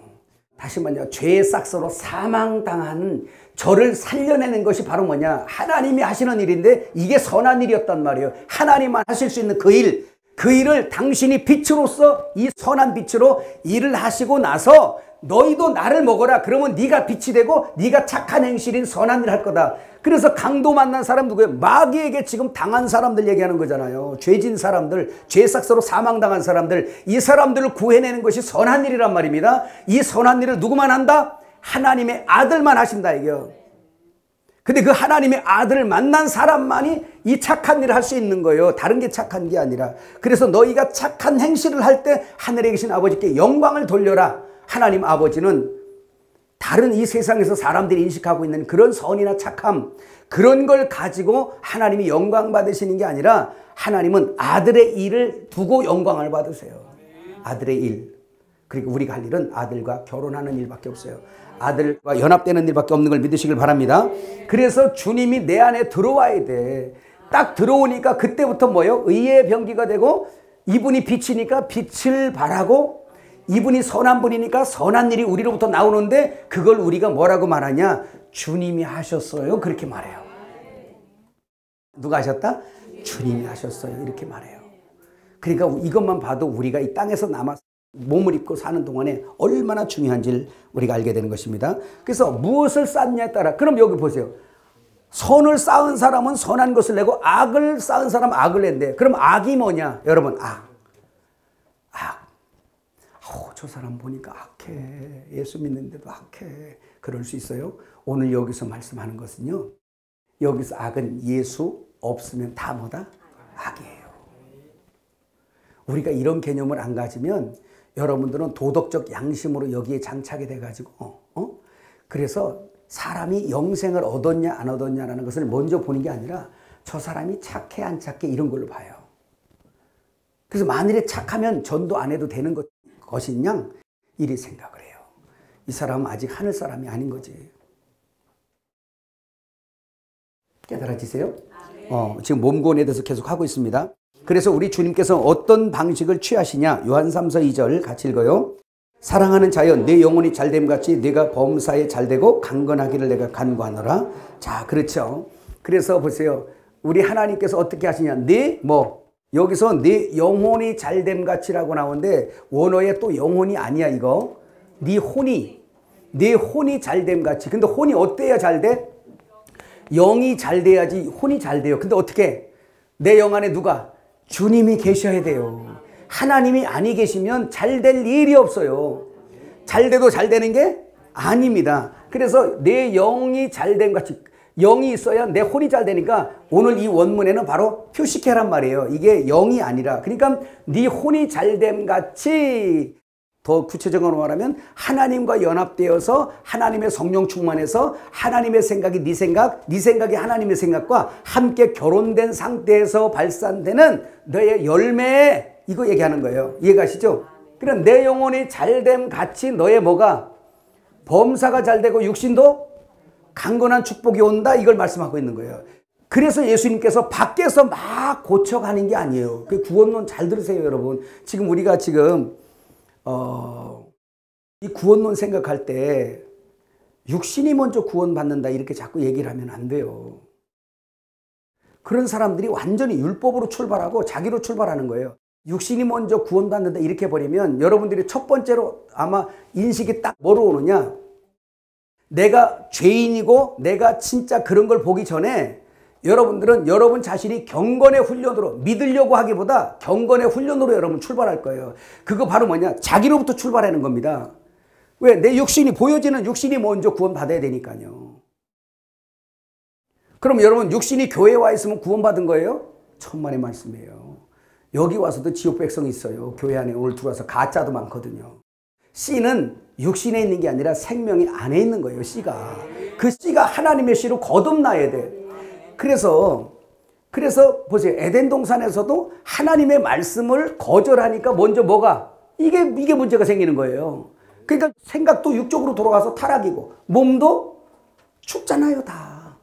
Speaker 1: 다시 말해서 죄의 싹서로 사망당한 저를 살려내는 것이 바로 뭐냐? 하나님이 하시는 일인데 이게 선한 일이었단 말이에요. 하나님만 하실 수 있는 그 일. 그 일을 당신이 빛으로서 이 선한 빛으로 일을 하시고 나서 너희도 나를 먹어라. 그러면 네가 빛이 되고 네가 착한 행실인 선한 일을 할 거다. 그래서 강도 만난 사람 누구예요? 마귀에게 지금 당한 사람들 얘기하는 거잖아요. 죄진 사람들, 죄삭서로 사망당한 사람들, 이 사람들을 구해내는 것이 선한 일이란 말입니다. 이 선한 일을 누구만 한다? 하나님의 아들만 하신다 이게요. 근데 그 하나님의 아들을 만난 사람만이 이 착한 일을 할 수 있는 거예요. 다른 게 착한 게 아니라. 그래서 너희가 착한 행실을 할 때 하늘에 계신 아버지께 영광을 돌려라. 하나님 아버지는 다른 이 세상에서 사람들이 인식하고 있는 그런 선이나 착함, 그런 걸 가지고 하나님이 영광 받으시는 게 아니라 하나님은 아들의 일을 두고 영광을 받으세요. 아들의 일. 그리고 우리가 할 일은 아들과 결혼하는 일밖에 없어요. 아들과 연합되는 일밖에 없는 걸 믿으시길 바랍니다. 그래서 주님이 내 안에 들어와야 돼. 딱 들어오니까 그때부터 뭐예요? 의의 병기가 되고 이분이 빛이니까 빛을 발하고 이분이 선한 분이니까 선한 일이 우리로부터 나오는데 그걸 우리가 뭐라고 말하냐? 주님이 하셨어요. 그렇게 말해요. 누가 하셨다? 주님이 하셨어요. 이렇게 말해요. 그러니까 이것만 봐도 우리가 이 땅에서 남아서 몸을 입고 사는 동안에 얼마나 중요한지를 우리가 알게 되는 것입니다. 그래서 무엇을 쌓느냐에 따라 그럼 여기 보세요. 선을 쌓은 사람은 선한 것을 내고 악을 쌓은 사람은 악을 낸대. 그럼 악이 뭐냐? 여러분 악. 저 사람 보니까 악해. 예수 믿는데도 악해. 그럴 수 있어요. 오늘 여기서 말씀하는 것은요. 여기서 악은 예수 없으면 다 뭐다? 악이에요. 우리가 이런 개념을 안 가지면 여러분들은 도덕적 양심으로 여기에 장착이 돼가지고 그래서 사람이 영생을 얻었냐 안 얻었냐라는 것을 먼저 보는 게 아니라 저 사람이 착해 안 착해 이런 걸로 봐요. 그래서 만일에 착하면 전도 안 해도 되는 것인 양 이리 생각을 해요. 이 사람은 아직 하늘 사람이 아닌 거지. 깨달아지세요? 지금 몸구원에 대해서 계속 하고 있습니다. 그래서 우리 주님께서 어떤 방식을 취하시냐. 요한 3서 2절 같이 읽어요. 사랑하는 자여 내 영혼이 잘됨같이 네가 범사에 잘되고 강건하기를 내가 간구하노라. 자, 그렇죠. 그래서 보세요. 우리 하나님께서 어떻게 하시냐. 여기서 네 영혼이 잘됨같이라고 나오는데 원어에 또 영혼이 아니야 이거. 네 혼이 잘됨같이. 근데 혼이 어때야 잘돼? 영이 잘돼야지 혼이 잘돼요. 근데 어떻게? 내 영 안에 누가? 주님이 계셔야 돼요. 하나님이 아니 계시면 잘 될 일이 없어요. 잘 돼도 잘 되는 게 아닙니다. 그래서 내 영이 잘됨 같이 영이 있어야 내 혼이 잘 되니까 오늘 이 원문에는 바로 표식해란 말이에요. 이게 영이 아니라 그러니까 네 혼이 잘됨 같이 더 구체적으로 말하면 하나님과 연합되어서 하나님의 성령 충만해서 하나님의 생각이 네 생각이 하나님의 생각과 함께 결혼된 상태에서 발산되는 너의 열매 이거 얘기하는 거예요. 이해가시죠? 그럼 내 영혼이 잘됨 같이 너의 뭐가? 범사가 잘되고 육신도 강건한 축복이 온다 이걸 말씀하고 있는 거예요. 그래서 예수님께서 밖에서 막 고쳐가는 게 아니에요. 그 구원론 잘 들으세요 여러분. 지금 우리가 이 구원론 생각할 때 육신이 먼저 구원받는다 이렇게 자꾸 얘기를 하면 안 돼요. 그런 사람들이 완전히 율법으로 출발하고 자기로 출발하는 거예요. 육신이 먼저 구원받는다 이렇게 버리면 여러분들이 첫 번째로 아마 인식이 딱 뭐로 오느냐. 내가 죄인이고 내가 진짜 그런 걸 보기 전에 여러분들은 여러분 자신이 경건의 훈련으로 믿으려고 하기보다 경건의 훈련으로 여러분 출발할 거예요. 그거 바로 뭐냐? 자기로부터 출발하는 겁니다. 왜? 내 육신이 보여지는 육신이 먼저 구원받아야 되니까요. 그럼 여러분 육신이 교회에 와 있으면 구원받은 거예요? 천만의 말씀이에요. 여기 와서도 지옥 백성이 있어요. 교회 안에 오늘 들어와서 가짜도 많거든요. 씨는 육신에 있는 게 아니라 생명이 안에 있는 거예요. 씨가. 그 씨가 하나님의 씨로 거듭나야 돼. 그래서 보세요. 에덴 동산에서도 하나님의 말씀을 거절하니까 먼저 뭐가? 이게 문제가 생기는 거예요. 그러니까 생각도 육적으로 돌아가서 타락이고 몸도 죽잖아요 다.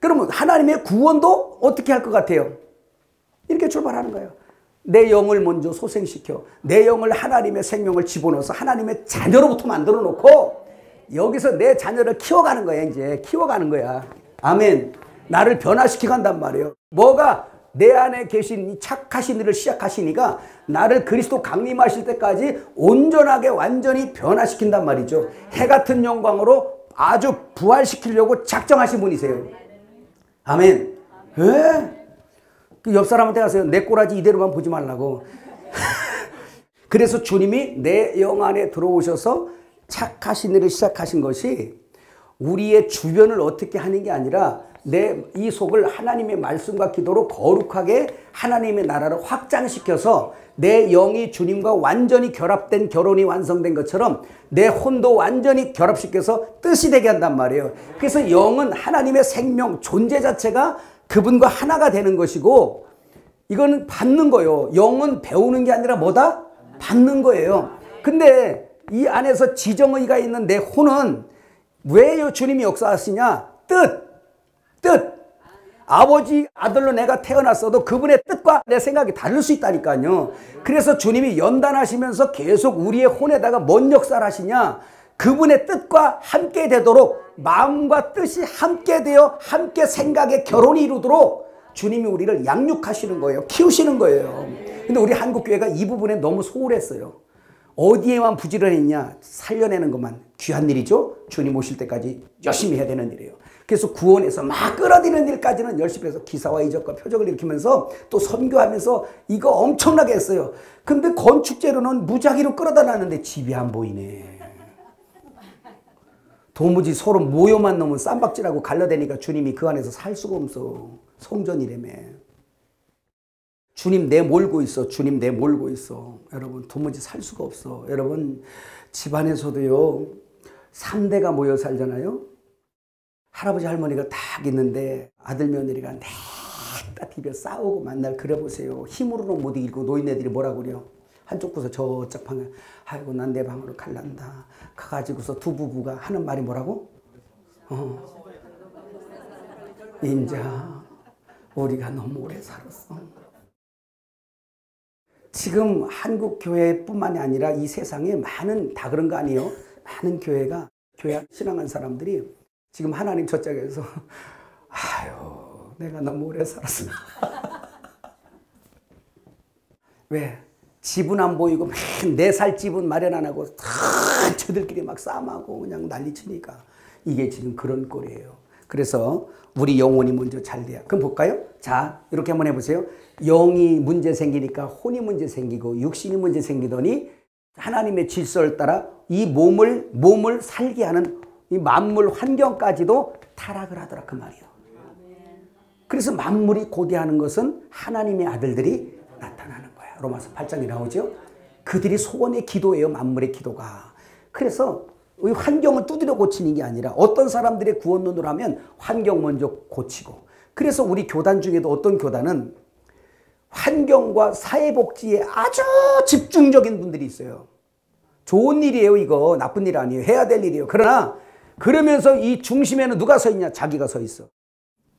Speaker 1: 그러면 하나님의 구원도 어떻게 할 것 같아요? 이렇게 출발하는 거예요. 내 영을 먼저 소생시켜 내 영을 하나님의 생명을 집어넣어서 하나님의 자녀로부터 만들어 놓고 여기서 내 자녀를 키워가는 거야. 이제 키워가는 거야. 아멘. 나를 변화시켜 간단 말이에요. 뭐가? 내 안에 계신 이 착하신 일을 시작하시니까 나를 그리스도 강림하실 때까지 온전하게 완전히 변화시킨단 말이죠. 해 같은 영광으로 아주 부활시키려고 작정하신 분이세요. 아멘. 왜? 그 옆 사람한테 가세요. 내 꼬라지 이대로만 보지 말라고. 그래서 주님이 내 영 안에 들어오셔서 착하신 일을 시작하신 것이 우리의 주변을 어떻게 하는 게 아니라 내 이 속을 하나님의 말씀과 기도로 거룩하게 하나님의 나라를 확장시켜서 내 영이 주님과 완전히 결합된 결혼이 완성된 것처럼 내 혼도 완전히 결합시켜서 뜻이 되게 한단 말이에요. 그래서 영은 하나님의 생명 존재 자체가 그분과 하나가 되는 것이고 이건 받는 거예요. 영은 배우는 게 아니라 뭐다? 받는 거예요. 근데 이 안에서 지정의가 있는 내 혼은 왜 주님이 역사하시냐? 뜻. 아버지 아들로 내가 태어났어도 그분의 뜻과 내 생각이 다를 수 있다니까요. 그래서 주님이 연단하시면서 계속 우리의 혼에다가 뭔 역사를 하시냐? 그분의 뜻과 함께 되도록 마음과 뜻이 함께 되어 함께 생각의 결혼이 이루도록 주님이 우리를 양육하시는 거예요. 키우시는 거예요. 근데 우리 한국교회가 이 부분에 너무 소홀했어요. 어디에만 부지런했냐? 살려내는 것만 귀한 일이죠. 주님 오실 때까지 열심히 해야 되는 일이에요. 그래서 구원해서 막 끌어들이는 일까지는 열심히 해서 기사와 이적과 표적을 일으키면서 또 선교하면서 이거 엄청나게 했어요. 근데 건축재료는 무작위로 끌어다 놨는데 집이 안 보이네. 도무지 서로 모여만 놓으면 쌈박질하고 갈라대니까 주님이 그 안에서 살 수가 없어. 성전이라며. 주님 내몰고 있어. 주님 내몰고 있어. 여러분 도무지 살 수가 없어. 여러분 집안에서도요. 3대가 모여 살잖아요. 할아버지 할머니가 딱 있는데 아들 며느리가 냈다 비벼 싸우고 만날 그래 보세요. 힘으로는 못 이기고 노인네들이 뭐라고 그래요. 한쪽 구서 저쪽 방에 아이고 난 내 방으로 갈란다. 가가지고서 두 부부가 하는 말이 뭐라고? 인자 우리가 너무 오래 살았어. 지금 한국 교회뿐만이 아니라 이 세상에 많은 다 그런 거 아니에요? 많은 교회 신앙한 사람들이 지금 하나님 저짝에서 아유 내가 너무 오래 살았어. 왜? 집은 안 보이고 내 살 집은 마련 안 하고 저들끼리 막 싸움하고 그냥 난리치니까 이게 지금 그런 꼴이에요. 그래서 우리 영혼이 먼저 잘 돼야. 그럼 볼까요? 자 이렇게 한번 해보세요. 영이 문제 생기니까 혼이 문제 생기고 육신이 문제 생기더니 하나님의 질서를 따라 이 몸을 살게 하는 이 만물 환경까지도 타락을 하더라 그 말이에요. 그래서 만물이 고대하는 것은 하나님의 아들들이 나타나는 거야. 로마서 8장에 나오죠. 그들이 소원의 기도예요. 만물의 기도가. 그래서 이 환경을 두드려 고치는 게 아니라 어떤 사람들의 구원론을 하면 환경 먼저 고치고. 그래서 우리 교단 중에도 어떤 교단은 환경과 사회복지에 아주 집중적인 분들이 있어요. 좋은 일이에요. 이거 나쁜 일 아니에요. 해야 될 일이에요. 그러나 그러면서 이 중심에는 누가 서 있냐? 자기가 서 있어.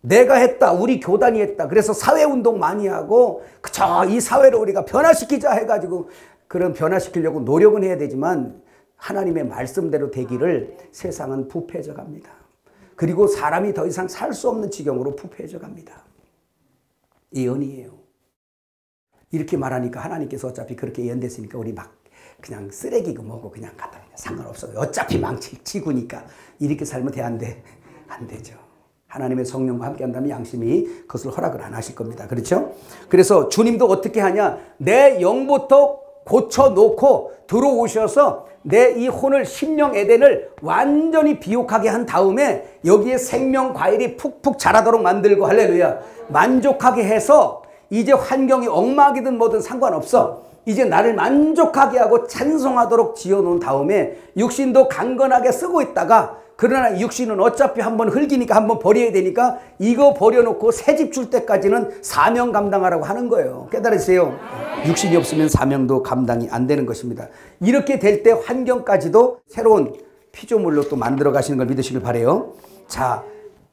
Speaker 1: 내가 했다. 우리 교단이 했다. 그래서 사회운동 많이 하고 그쵸 이 사회를 우리가 변화시키자 해가지고 그런 변화시키려고 노력은 해야 되지만 하나님의 말씀대로 되기를 세상은 부패해져 갑니다. 그리고 사람이 더 이상 살 수 없는 지경으로 부패해져 갑니다. 예언이에요. 이렇게 말하니까 하나님께서 어차피 그렇게 예언됐으니까 우리 막 그냥 쓰레기고 뭐고 그냥 갖다 상관없어요. 어차피 망칠 지구니까 이렇게 살면 돼 안 돼? 안 되죠. 하나님의 성령과 함께 한다면 양심이 그것을 허락을 안 하실 겁니다. 그렇죠? 그래서 주님도 어떻게 하냐? 내 영부터 고쳐놓고 들어오셔서 내 이 혼을 심령 에덴을 완전히 비옥하게 한 다음에 여기에 생명 과일이 푹푹 자라도록 만들고 할렐루야 만족하게 해서 이제 환경이 엉망이든 뭐든 상관없어. 이제 나를 만족하게 하고 찬송하도록 지어놓은 다음에 육신도 강건하게 쓰고 있다가 그러나 육신은 어차피 한번 흙이니까 한번 버려야 되니까 이거 버려놓고 새 집 줄 때까지는 사명 감당하라고 하는 거예요. 깨달으세요? 육신이 없으면 사명도 감당이 안 되는 것입니다. 이렇게 될 때 환경까지도 새로운 피조물로 또 만들어 가시는 걸 믿으시길 바라요. 자,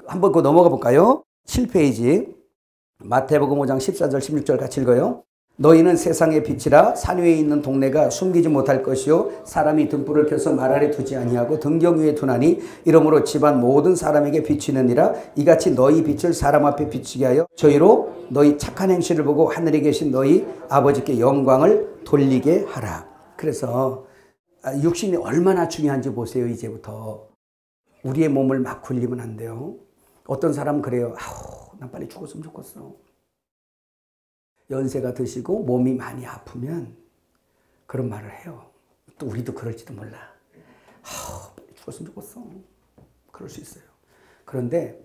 Speaker 1: 한번 그거 넘어가 볼까요? 7페이지 마태복음 5장 14절 16절 같이 읽어요. 너희는 세상의 빛이라 산 위에 있는 동네가 숨기지 못할 것이요 사람이 등불을 켜서 말 아래 두지 아니하고 등경 위에 두나니 이러므로 집안 모든 사람에게 비치느니라. 이같이 너희 빛을 사람 앞에 비치게 하여 저희로 너희 착한 행실을 보고 하늘에 계신 너희 아버지께 영광을 돌리게 하라. 그래서 육신이 얼마나 중요한지 보세요. 이제부터 우리의 몸을 막 굴리면 안 돼요. 어떤 사람은 그래요. 아우 난 빨리 죽었으면 좋겠어. 연세가 드시고 몸이 많이 아프면 그런 말을 해요. 또 우리도 그럴지도 몰라. 빨리 죽었으면 좋겠어. 그럴 수 있어요. 그런데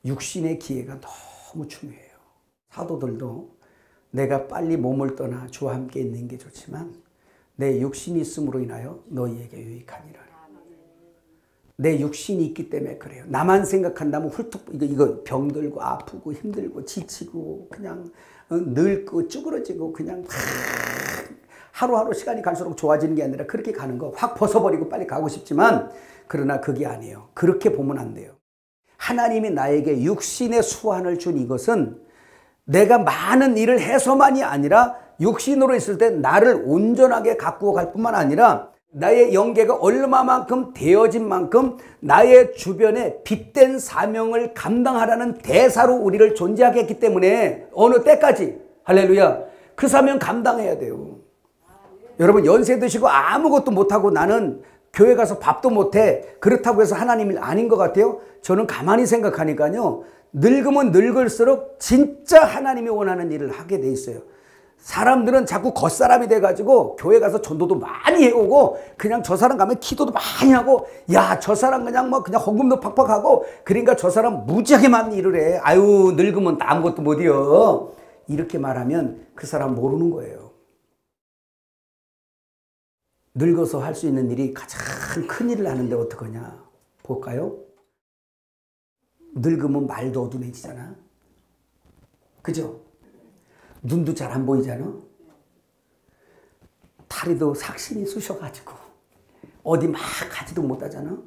Speaker 1: 육신의 기회가 너무 중요해요. 사도들도 내가 빨리 몸을 떠나 주와 함께 있는 게 좋지만 내 육신이 있음으로 인하여 너희에게 유익하니라. 내 육신이 있기 때문에 그래요. 나만 생각한다면 훌쩍 이거 병들고 아프고 힘들고 지치고 그냥 늙고 쭈그러지고 그냥 하루하루 시간이 갈수록 좋아지는 게 아니라 그렇게 가는 거 확 벗어버리고 빨리 가고 싶지만 그러나 그게 아니에요. 그렇게 보면 안 돼요. 하나님이 나에게 육신의 수완을 준 이것은 내가 많은 일을 해서만이 아니라 육신으로 있을 때 나를 온전하게 갖고 갈 뿐만 아니라 나의 영계가 얼마만큼 되어진 만큼 나의 주변에 빛된 사명을 감당하라는 대사로 우리를 존재하게 했기 때문에 어느 때까지 할렐루야 그 사명 감당해야 돼요. 여러분 연세 드시고 아무것도 못하고 나는 교회 가서 밥도 못해 그렇다고 해서 하나님 일 아닌 것 같아요. 저는 가만히 생각하니까요 늙으면 늙을수록 진짜 하나님이 원하는 일을 하게 돼 있어요. 사람들은 자꾸 겉사람이 돼가지고 교회 가서 전도도 많이 해오고 그냥 저 사람 가면 기도도 많이 하고 야 저 사람 그냥 뭐 그냥 헌금도 팍팍하고 그러니까 저 사람 무지하게 많은 일을 해. 아유 늙으면 아무것도 못해요. 이렇게 말하면 그 사람 모르는 거예요. 늙어서 할 수 있는 일이 가장 큰 일을 하는데 어떡하냐 볼까요? 늙으면 말도 어두워지잖아. 그죠? 눈도 잘 안 보이잖아. 다리도 삭신이 쑤셔가지고 어디 막 가지도 못하잖아.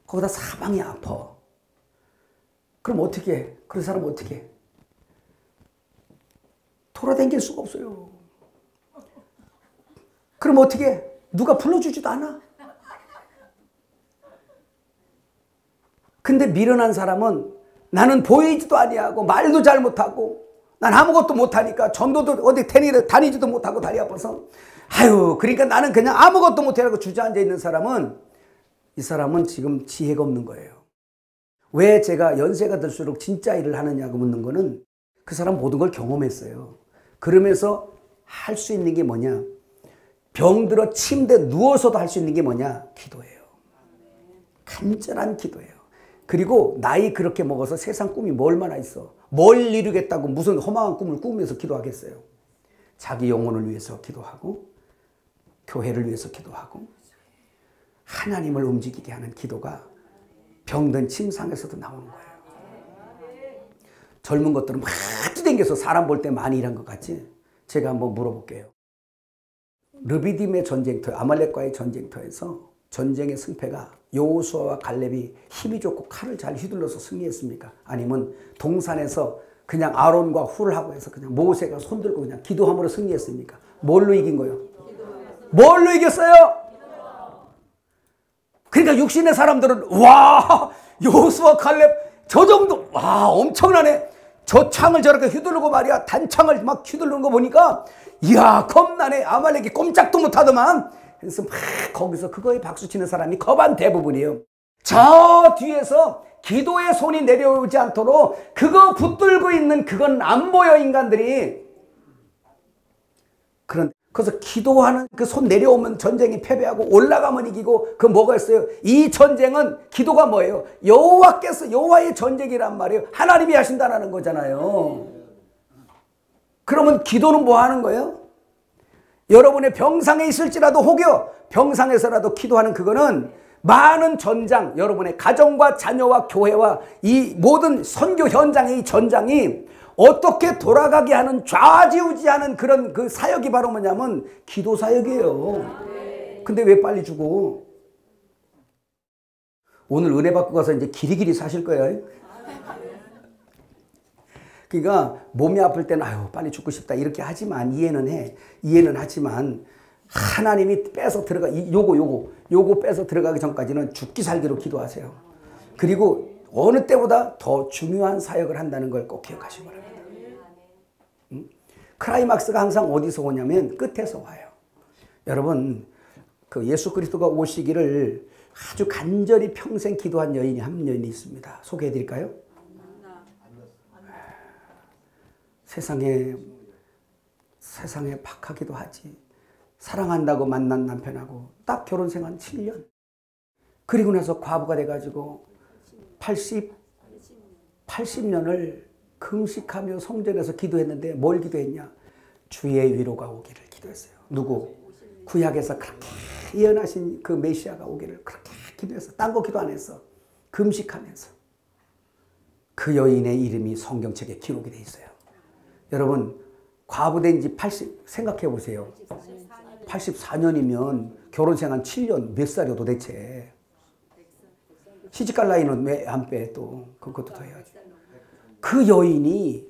Speaker 1: 거기다 사방이 아파. 그럼 어떻게 해? 그런 사람 어떻게 해? 돌아다닐 수가 없어요. 그럼 어떻게 해? 누가 불러주지도 않아. 근데 미련한 사람은 나는 보이지도 아니하고 말도 잘 못하고 난 아무것도 못하니까 전도도 어디 다니지도 못하고 다리 아파서 아유 그러니까 나는 그냥 아무것도 못해라고 주저앉아 있는 사람은 이 사람은 지금 지혜가 없는 거예요. 왜 제가 연세가 들수록 진짜 일을 하느냐고 묻는 거는 그 사람 모든 걸 경험했어요. 그러면서 할 수 있는 게 뭐냐? 병들어 침대에 누워서도 할 수 있는 게 뭐냐? 기도예요. 간절한 기도예요. 그리고 나이 그렇게 먹어서 세상 꿈이 뭐 얼마나 있어. 뭘 이루겠다고 무슨 허망한 꿈을 꾸면서 기도하겠어요. 자기 영혼을 위해서 기도하고 교회를 위해서 기도하고 하나님을 움직이게 하는 기도가 병든 침상에서도 나오는 거예요. 젊은 것들은 막 뛰댕겨서 사람 볼 때 많이 일한 것 같지? 제가 한번 물어볼게요. 르비딤의 전쟁터, 아말렉과의 전쟁터에서 전쟁의 승패가 여호수아와 갈렙이 힘이 좋고 칼을 잘 휘둘러서 승리했습니까? 아니면 동산에서 그냥 아론과 훌을 하고 해서 그냥 모세가 손들고 그냥 기도함으로 승리했습니까? 뭘로 이긴 거예요? 뭘로 이겼어요? 그러니까 육신의 사람들은 와 여호수아 갈렙 저 정도 와 엄청나네. 저 창을 저렇게 휘두르고 말이야 단창을 막 휘두르는 거 보니까 이야 겁나네. 아말렉이 꼼짝도 못하더만. 그래서 막 거기서 그거에 박수치는 사람이 거반 대부분이에요. 저 뒤에서 기도의 손이 내려오지 않도록 그거 붙들고 있는 그건 안 보여 인간들이. 그래서 기도하는 그 손 내려오면 전쟁이 패배하고 올라가면 이기고 그 뭐가 있어요? 이 전쟁은 기도가 뭐예요? 여호와께서 여호와의 전쟁이란 말이에요. 하나님이 하신다는 거잖아요. 그러면 기도는 뭐 하는 거예요? 여러분의 병상에 있을지라도 혹여 병상에서라도 기도하는 그거는 많은 전장, 여러분의 가정과 자녀와 교회와 이 모든 선교 현장의 이 전장이 어떻게 돌아가게 하는 좌지우지하는 그런 그 사역이 바로 뭐냐면 기도 사역이에요. 근데 왜 빨리 죽어? 오늘 은혜 받고 가서 이제 길이길이 사실 거예요. 그러니까 몸이 아플 때는 아유 빨리 죽고 싶다 이렇게 하지만 이해는 하지만 하나님이 빼서 들어가 요거 빼서 들어가기 전까지는 죽기 살기로 기도하세요. 그리고 어느 때보다 더 중요한 사역을 한다는 걸 꼭 기억하시기 바랍니다. 클라이막스가 항상 어디서 오냐면 끝에서 와요. 여러분 그 예수 그리스도가 오시기를 아주 간절히 평생 기도한 여인이 한 여인이 있습니다. 소개해 드릴까요? 세상에 박하기도 하지. 사랑한다고 만난 남편하고 딱 결혼 생활 7년. 그리고 나서 과부가 돼가지고 80년을 금식하며 성전에서 기도했는데 뭘 기도했냐? 주의 위로가 오기를 기도했어요. 누구? 구약에서 그렇게 예언하신 그 메시아가 오기를 그렇게 기도했어. 딴 거 기도 안 했어. 금식하면서. 그 여인의 이름이 성경책에 기록이 돼 있어요. 여러분 과부된 지 생각해 보세요. 84년이면 결혼생활 7년 몇 살이요 도대체. 시집갈 나이는 왜 안 빼 또. 그것도 더 해야지. 그 여인이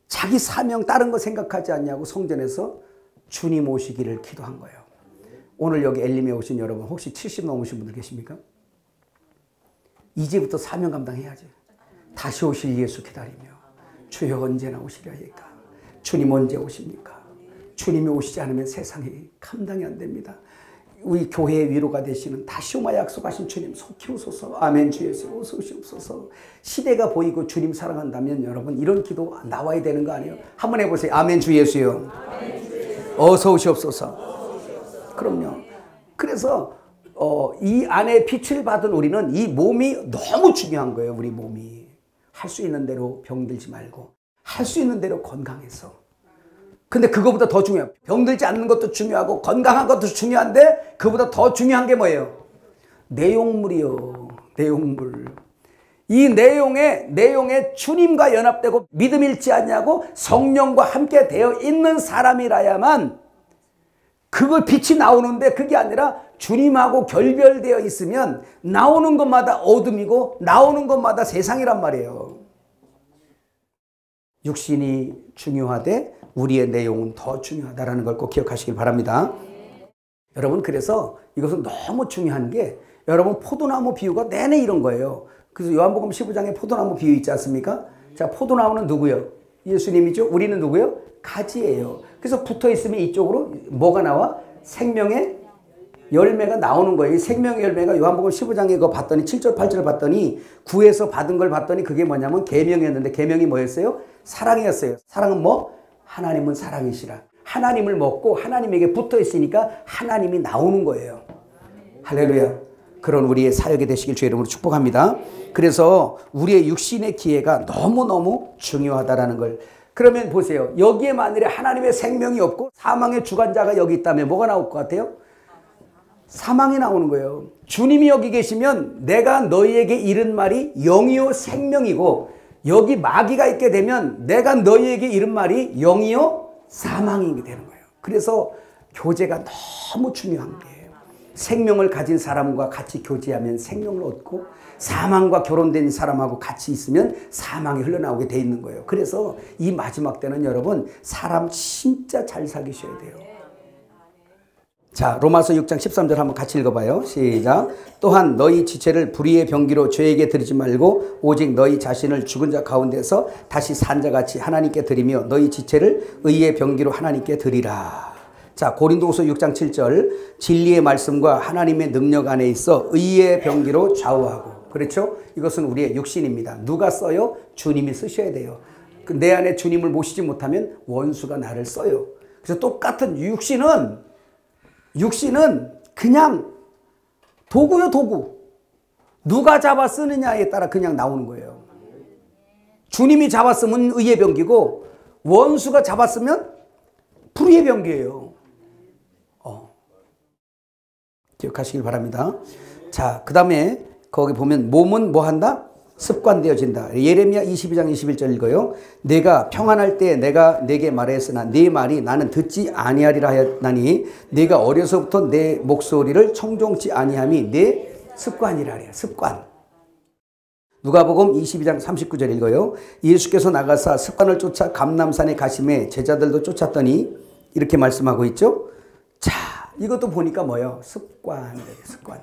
Speaker 1: 자기 사명 다른 거 생각하지 않냐고 성전에서 주님 오시기를 기도한 거예요. 오늘 여기 엘림에 오신 여러분 혹시 70 넘으신 분들 계십니까? 이제부터 사명 감당해야지. 다시 오실 예수 기다리며 주여 언제나 오시려니까. 주님 언제 오십니까? 주님이 오시지 않으면 세상이 감당이 안 됩니다. 우리 교회의 위로가 되시는 다시 오마 약속하신 주님 속히 오소서. 아멘. 주 예수 어서 오시옵소서. 시대가 보이고 주님 사랑한다면 여러분 이런 기도 나와야 되는 거 아니에요? 한번 해보세요. 아멘. 주 예수요. 어서 오시옵소서. 그럼요. 그래서 이 안에 빛을 받은 우리는 이 몸이 너무 중요한 거예요. 우리 몸이 할 수 있는 대로 병들지 말고 할 수 있는 대로 건강해서. 근데 그거보다 더 중요해요. 병들지 않는 것도 중요하고 건강한 것도 중요한데 그보다 더 중요한 게 뭐예요? 내용물이요. 내용물. 이 내용에 주님과 연합되고 믿음 잃지 않냐고 성령과 함께 되어 있는 사람이라야만 그걸 빛이 나오는데, 그게 아니라 주님하고 결별되어 있으면 나오는 것마다 어둠이고 나오는 것마다 세상이란 말이에요. 육신이 중요하되 우리의 내용은 더 중요하다는 걸 꼭 기억하시길 바랍니다. 여러분, 그래서 이것은 너무 중요한 게, 여러분 포도나무 비유가 내내 이런 거예요. 그래서 요한복음 15장에 포도나무 비유 있지 않습니까? 자, 포도나무는 누구요? 예수님이죠. 우리는 누구요? 가지예요. 그래서 붙어 있으면 이쪽으로 뭐가 나와? 생명의 열매가 나오는 거예요. 이 생명의 열매가 요한복음 15장에 그거 봤더니 7절 8절 봤더니 구에서 받은 걸 봤더니 그게 뭐냐면 계명이었는데, 계명이 뭐였어요? 사랑이었어요. 사랑은 뭐? 하나님은 사랑이시라. 하나님을 먹고 하나님에게 붙어 있으니까 하나님이 나오는 거예요. 할렐루야. 그런 우리의 사역이 되시길 주의 이름으로 축복합니다. 그래서 우리의 육신의 기회가 너무너무 중요하다는 걸. 그러면 보세요. 여기에 만일에 하나님의 생명이 없고 사망의 주관자가 여기 있다면 뭐가 나올 것 같아요? 사망이 나오는 거예요. 주님이 여기 계시면 내가 너희에게 이른 말이 영이요 생명이고, 여기 마귀가 있게 되면 내가 너희에게 이른 말이 영이요 사망이 되는 거예요. 그래서 교제가 너무 중요한 거예요. 생명을 가진 사람과 같이 교제하면 생명을 얻고, 사망과 결혼된 사람하고 같이 있으면 사망이 흘러나오게 돼 있는 거예요. 그래서 이 마지막 때는 여러분 사람 진짜 잘 사귀셔야 돼요. 자, 로마서 6장 13절 한번 같이 읽어봐요. 시작. 또한 너희 지체를 불의의 병기로 죄에게 드리지 말고 오직 너희 자신을 죽은 자 가운데서 다시 산 자같이 하나님께 드리며 너희 지체를 의의 병기로 하나님께 드리라. 자, 고린도후서 6장 7절. 진리의 말씀과 하나님의 능력 안에 있어 의의 병기로 좌우하고. 그렇죠? 이것은 우리의 육신입니다. 누가 써요? 주님이 쓰셔야 돼요. 내 안에 주님을 모시지 못하면 원수가 나를 써요. 그래서 똑같은 육신은 그냥 도구요, 도구. 누가 잡아 쓰느냐에 따라 그냥 나오는 거예요. 주님이 잡았으면 의의 병기고 원수가 잡았으면 불의의 병기예요. 기억하시길 바랍니다. 자, 그 다음에 거기 보면 몸은 뭐 한다? 습관되어진다. 예레미야 22장 21절 읽어요. 내가 평안할 때 내가 내게 말하였으나 네 말이 나는 듣지 아니하리라 하였나니 네가 어려서부터 내 목소리를 청종치 아니함이 내 습관이라 해요. 습관. 누가복음 22장 39절 읽어요. 예수께서 나가사 습관을 쫓아 감람산에 가심에 제자들도 쫓았더니 이렇게 말씀하고 있죠. 자, 이것도 보니까 뭐예요? 습관이에요. 습관.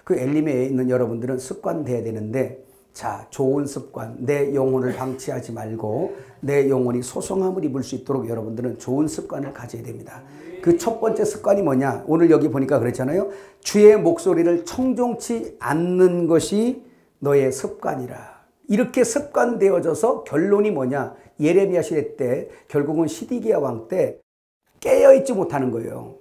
Speaker 1: 그 엘림에 있는 여러분들은 습관 돼야 되는데, 자, 좋은 습관, 내 영혼을 방치하지 말고 내 영혼이 소성함을 입을 수 있도록 여러분들은 좋은 습관을 가져야 됩니다. 그 첫 번째 습관이 뭐냐? 오늘 여기 보니까 그랬잖아요. 주의 목소리를 청종치 않는 것이 너의 습관이라. 이렇게 습관되어져서 결론이 뭐냐? 예레미야 시대 때 결국은 시디기야 왕 때 깨어있지 못하는 거예요.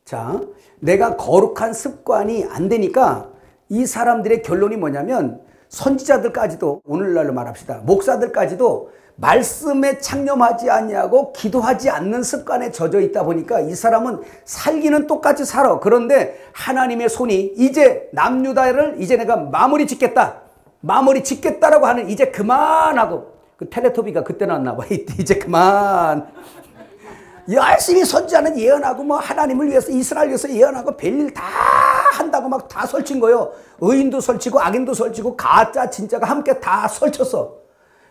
Speaker 1: 자, 내가 거룩한 습관이 안 되니까 이 사람들의 결론이 뭐냐면, 선지자들까지도, 오늘날로 말합시다, 목사들까지도 말씀에 창념하지 아니하고 기도하지 않는 습관에 젖어 있다 보니까 이 사람은 살기는 똑같이 살아. 그런데 하나님의 손이 이제 남유다를 이제 내가 마무리 짓겠다라고 하는, 이제 그만하고, 그 텔레토비가 그때 나왔나 봐. 이제 그만. 열심히 선지자는 예언하고 뭐 하나님을 위해서, 이스라엘 위해서 예언하고 별일 다 한다고 막 다 설친 거예요. 의인도 설치고 악인도 설치고 가짜 진짜가 함께 다 설쳤어.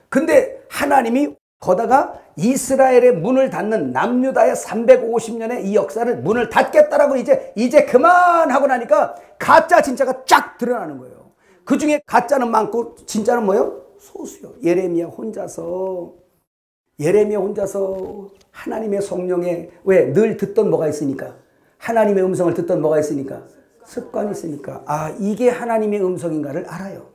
Speaker 1: 근데 하나님이 거다가 이스라엘의 문을 닫는 남유다의 350년의 이 역사를 문을 닫겠다라고 이제 그만하고 나니까 가짜 진짜가 쫙 드러나는 거예요. 그 중에 가짜는 많고 진짜는 뭐예요? 소수요. 예레미야 혼자서 하나님의 성령에, 왜? 늘 듣던 뭐가 있으니까, 하나님의 음성을 듣던 뭐가 있으니까, 습관이 있으니까, 아, 이게 하나님의 음성인가를 알아요.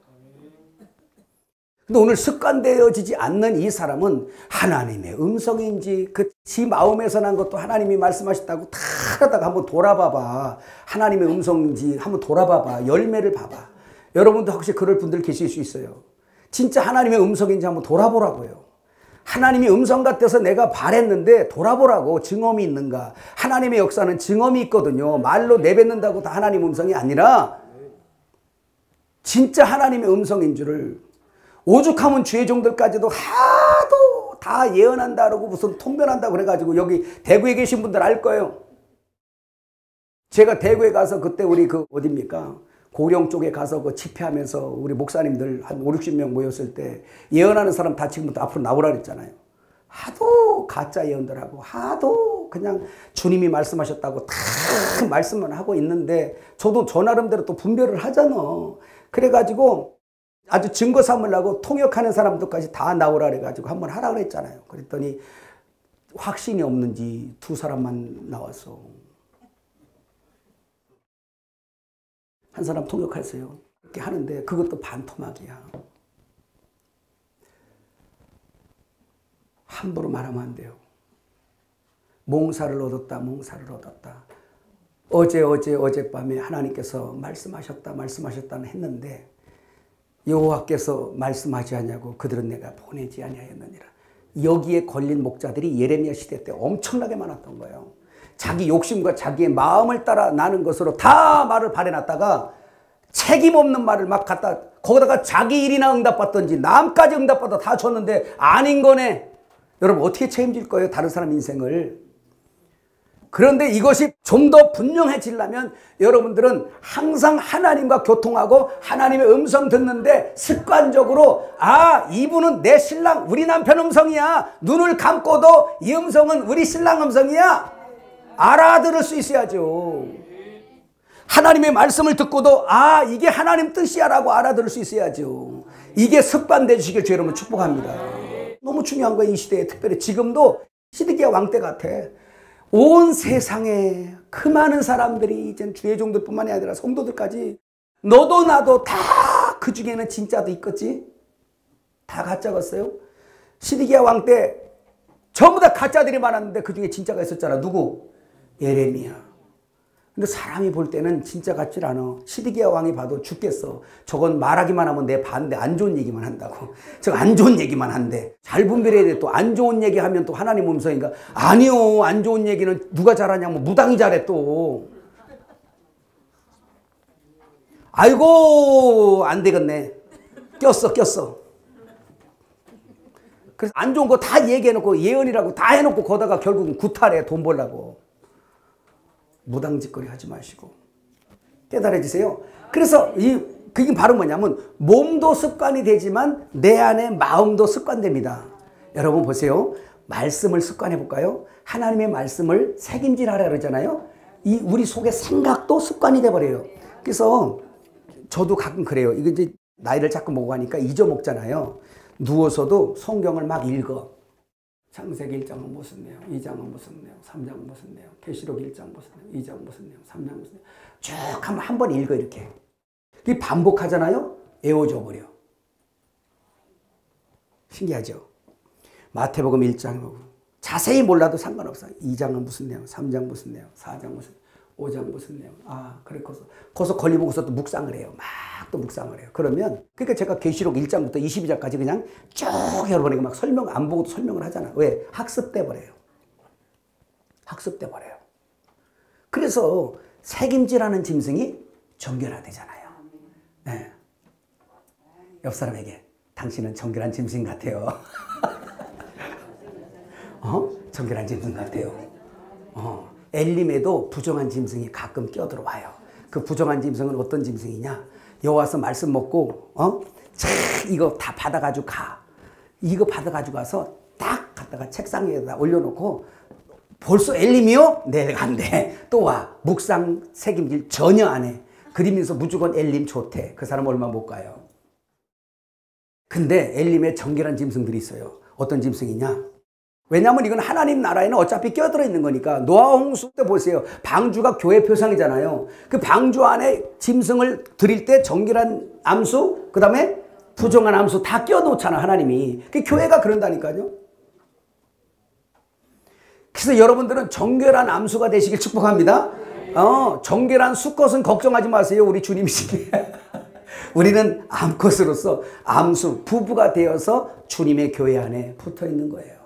Speaker 1: 근데 오늘 습관되어지지 않는 이 사람은 하나님의 음성인지 지 마음에서 난 것도 하나님이 말씀하셨다고 다 하다가 한번 돌아봐봐. 하나님의 음성인지 한번 돌아봐봐. 열매를 봐봐. 여러분도 혹시 그럴 분들 계실 수 있어요. 진짜 하나님의 음성인지 한번 돌아보라고요. 하나님이 음성 같아서 내가 바랬는데 돌아보라고. 증언이 있는가. 하나님의 역사는 증언이 있거든요. 말로 내뱉는다고 다 하나님 음성이 아니라 진짜 하나님의 음성인 줄을. 오죽하면 주의 종들까지도 하도 다 예언한다 그러고 무슨 통변한다 그래가지고 여기 대구에 계신 분들 알 거예요. 제가 대구에 가서 그때 우리 어딥니까? 고령 쪽에 가서 집회하면서 우리 목사님들 한 5, 60명 모였을 때 예언하는 사람 다 지금부터 앞으로 나오라 그랬잖아요. 하도 가짜 예언들하고 하도 그냥 주님이 말씀하셨다고 다 말씀만 하고 있는데 저도 저 나름대로 또 분별을 하잖아. 그래가지고 아주 증거 삼으려고 통역하는 사람들까지 다 나오라 그래가지고 한번 하라 그랬잖아요. 그랬더니 확신이 없는지 2사람만 나왔어. 한 사람 통역했어요. 이렇게 하는데 그것도 반토막이야. 함부로 말하면 안 돼요. 몽사를 얻었다, 몽사를 얻었다. 어젯밤에 하나님께서 말씀하셨다는 했는데 여호와께서 말씀하지 않냐고 그들은 내가 보내지 아니하였느니라. 여기에 걸린 목자들이 예레미야 시대 때 엄청나게 많았던 거예요. 자기 욕심과 자기의 마음을 따라 나는 것으로 다 말을 바래놨다가 책임 없는 말을 막 갖다 거기다가 자기 일이나 응답받던지 남까지 응답받아 다 줬는데 아닌 거네. 여러분 어떻게 책임질 거예요? 다른 사람 인생을. 그런데 이것이 좀 더 분명해지려면 여러분들은 항상 하나님과 교통하고 하나님의 음성 듣는데 습관적으로 이분은 내 신랑 우리 남편 음성이야. 눈을 감고도 이 음성은 우리 신랑 음성이야. 알아들을 수 있어야죠. 하나님의 말씀을 듣고도 이게 하나님 뜻이야 라고 알아들을 수 있어야죠. 이게 습관되어 주시길 주 여러분 축복합니다. 너무 중요한 거예요. 이 시대에 특별히 지금도 시드기야 왕 때 같아. 온 세상에 그 많은 사람들이 이제 주의 종들뿐만이 아니라 성도들까지 너도 나도 다 그 중에는 진짜도 있겠지. 다 가짜겠어요. 시드기야 왕 때 전부 다 가짜들이 많았는데 그 중에 진짜가 있었잖아. 누구? 예레미야. 근데 사람이 볼 때는 진짜 같질 않아. 시드기야 왕이 봐도 죽겠어. 저건 말하기만 하면 내 반대 안 좋은 얘기만 한다고. 저거 안 좋은 얘기만 한대. 잘 분별해야 돼. 또 안 좋은 얘기하면 또 하나님 음성인가? 아니요. 안 좋은 얘기는 누가 잘하냐면 무당이 잘해 또. 아이고 안 되겠네. 꼈어. 그래서 안 좋은 거 다 얘기해놓고 예언이라고 다 해놓고 거다가 결국은 구탈해. 돈 벌라고. 무당짓거리 하지 마시고 깨달아지세요. 그래서 그게 바로 뭐냐면 몸도 습관이 되지만 내 안에 마음도 습관됩니다. 여러분 보세요. 말씀을 습관해 볼까요? 하나님의 말씀을 새김질하라 그러잖아요. 우리 속의 생각도 습관이 돼버려요. 그래서 저도 가끔 그래요. 이거 이제 나이를 자꾸 먹고 가니까 잊어먹잖아요. 누워서도 성경을 막 읽어. 창세기 1장은 무슨 내용, 2장은 무슨 내용, 3장은 무슨 내용, 계시록 1장 무슨 내용, 2장 무슨 내용, 3장 무슨 내용 쭉 한 번 읽어 이렇게. 이 반복하잖아요. 애워져 버려. 신기하죠? 마태복음 1장 자세히 몰라도 상관없어. 2장은 무슨 내용, 3장 무슨 내용, 4장 무슨 내용, 5장 무슨 내용. 그래 거기서 걸리고서 또 묵상을 해요. 막 또 묵상을 해요. 그러면 그러니까 제가 계시록 1장부터 22장까지 그냥 쭉 여러분에게 막 설명 안 보고도 설명을 하잖아. 왜? 학습돼 버려요. 그래서 책임지라는 짐승이 정결화되잖아요. 네. 옆 사람에게 당신은 정결한 짐승 같아요. 정결한 짐승 같아요. 엘림에도 부정한 짐승이 가끔 끼어들어와요. 그 부정한 짐승은 어떤 짐승이냐? 여와서 말씀 먹고 이거 다 받아가지고 가. 이거 받아가지고 가서 딱 갖다가 책상 위에다 올려놓고 벌써 엘림이요? 내가 안 돼. 또 와. 묵상 책임질 전혀 안 해. 그러면서 무조건 엘림 좋대. 그 사람 얼마 못 가요. 근데 엘림에 정결한 짐승들이 있어요. 어떤 짐승이냐? 왜냐하면 이건 하나님 나라에는 어차피 껴들어 있는 거니까. 노아 홍수 때 보세요. 방주가 교회 표상이잖아요. 그 방주 안에 짐승을 드릴 때 정결한 암수, 그 다음에 부정한 암수 다 껴놓잖아 하나님이. 그 교회가 그런다니까요. 그래서 여러분들은 정결한 암수가 되시길 축복합니다. 정결한 수컷은 걱정하지 마세요. 우리 주님이시기에. 우리는 암컷으로서 암수, 부부가 되어서 주님의 교회 안에 붙어 있는 거예요.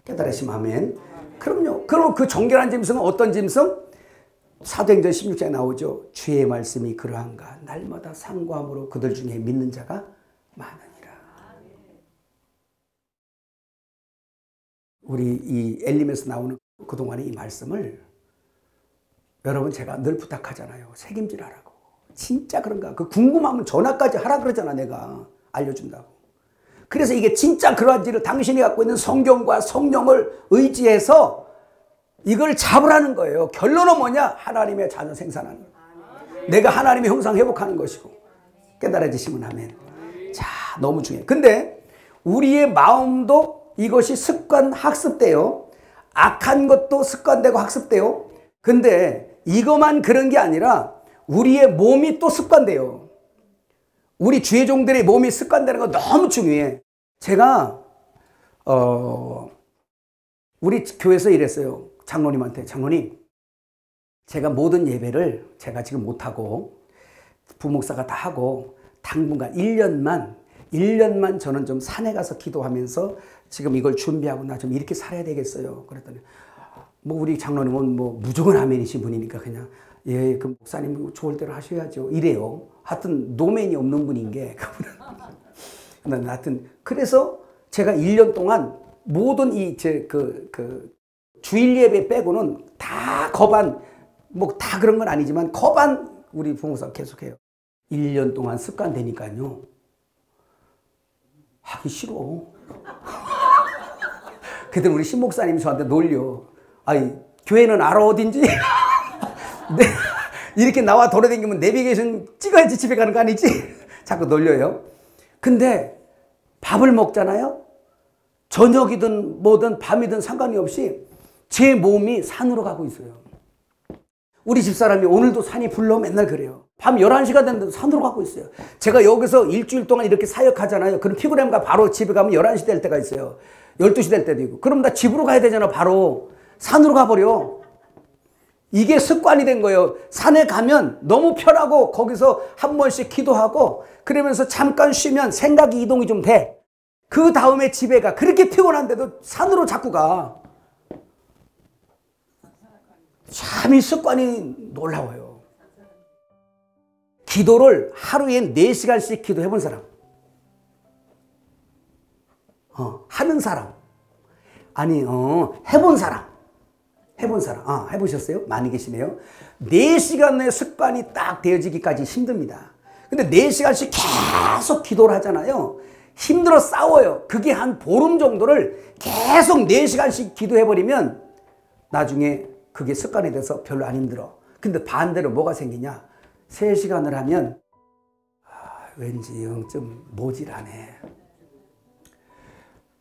Speaker 1: 깨달으시면 아멘. 그럼요. 그럼 그 정결한 짐승은 어떤 짐승? 사도행전 16장에 나오죠. 주의 말씀이 그러한가 날마다 상고함으로 그들 중에 믿는 자가 많으니라. 우리 이 엘림에서 나오는 그동안의 이 말씀을 여러분 제가 늘 부탁하잖아요. 책임질하라고. 진짜 그런가? 그 궁금하면 전화까지 하라 그러잖아. 내가 알려준다고. 그래서 이게 진짜 그러한지를 당신이 갖고 있는 성경과 성령을 의지해서 이걸 잡으라는 거예요. 결론은 뭐냐? 하나님의 자녀 생산하는 거예요. 내가 하나님의 형상 회복하는 것이고. 깨달아지시면 아멘. 자, 너무 중요해요. 근데 우리의 마음도 이것이 습관 학습돼요. 악한 것도 습관되고 학습돼요. 근데 이것만 그런 게 아니라 우리의 몸이 또 습관돼요. 우리 주의 종들의 몸이 습관되는 거 너무 중요해. 제가 우리 교회에서 이랬어요. 장로님한테. 장로님, 제가 모든 예배를 제가 지금 못하고 부목사가 다 하고 당분간 1년만 저는 좀 산에 가서 기도하면서 지금 이걸 준비하고 나 좀 이렇게 살아야 되겠어요. 그랬더니 뭐 우리 장로님은 뭐 무조건 아멘이신 분이니까 그냥 예, 그 목사님 좋을 대로 하셔야죠. 이래요. 하여튼 노맨이 없는 분인 게 그분은. 하여튼 그래서 제가 1년 동안 모든 이 제 주일 예배 빼고는 다 거반 뭐 다 그런 건 아니지만 거반 우리 부목사 계속해요. 1년 동안 습관되니까요. 하기 싫어. 그때 우리 신목사님이 저한테 놀려. 아이, 교회는 알아 어딘지? 네, 이렇게 나와 돌아다니면 내비게이션 찍어야지 집에 가는 거 아니지? 자꾸 놀려요. 근데 밥을 먹잖아요. 저녁이든 뭐든 밤이든 상관이 없이 제 몸이 산으로 가고 있어요. 우리 집사람이 오늘도 산이 불러 맨날 그래요. 밤 11시가 됐는데도 산으로 가고 있어요. 제가 여기서 일주일 동안 이렇게 사역하잖아요. 그럼 피곤하면 바로 집에 가면 11시 될 때가 있어요. 12시 될 때도 있고. 그럼 나 집으로 가야 되잖아. 바로 산으로 가버려. 이게 습관이 된 거예요. 산에 가면 너무 편하고 거기서 한 번씩 기도하고 그러면서 잠깐 쉬면 생각이 이동이 좀 돼. 그 다음에 집에 가. 그렇게 피곤한데도 산으로 자꾸 가. 참 이 습관이 놀라워요. 기도를 하루에 4시간씩 기도해 본 사람. 하는 사람. 아니, 해본 사람. 해본 사람. 해보셨어요? 많이 계시네요. 4시간의 습관이 딱 되어지기까지 힘듭니다. 근데 4시간씩 계속 기도를 하잖아요. 힘들어 싸워요. 그게 한 보름 정도를 계속 4시간씩 기도해버리면 나중에 그게 습관이 돼서 별로 안 힘들어. 근데 반대로 뭐가 생기냐? 3시간을 하면 왠지 좀 모질하네.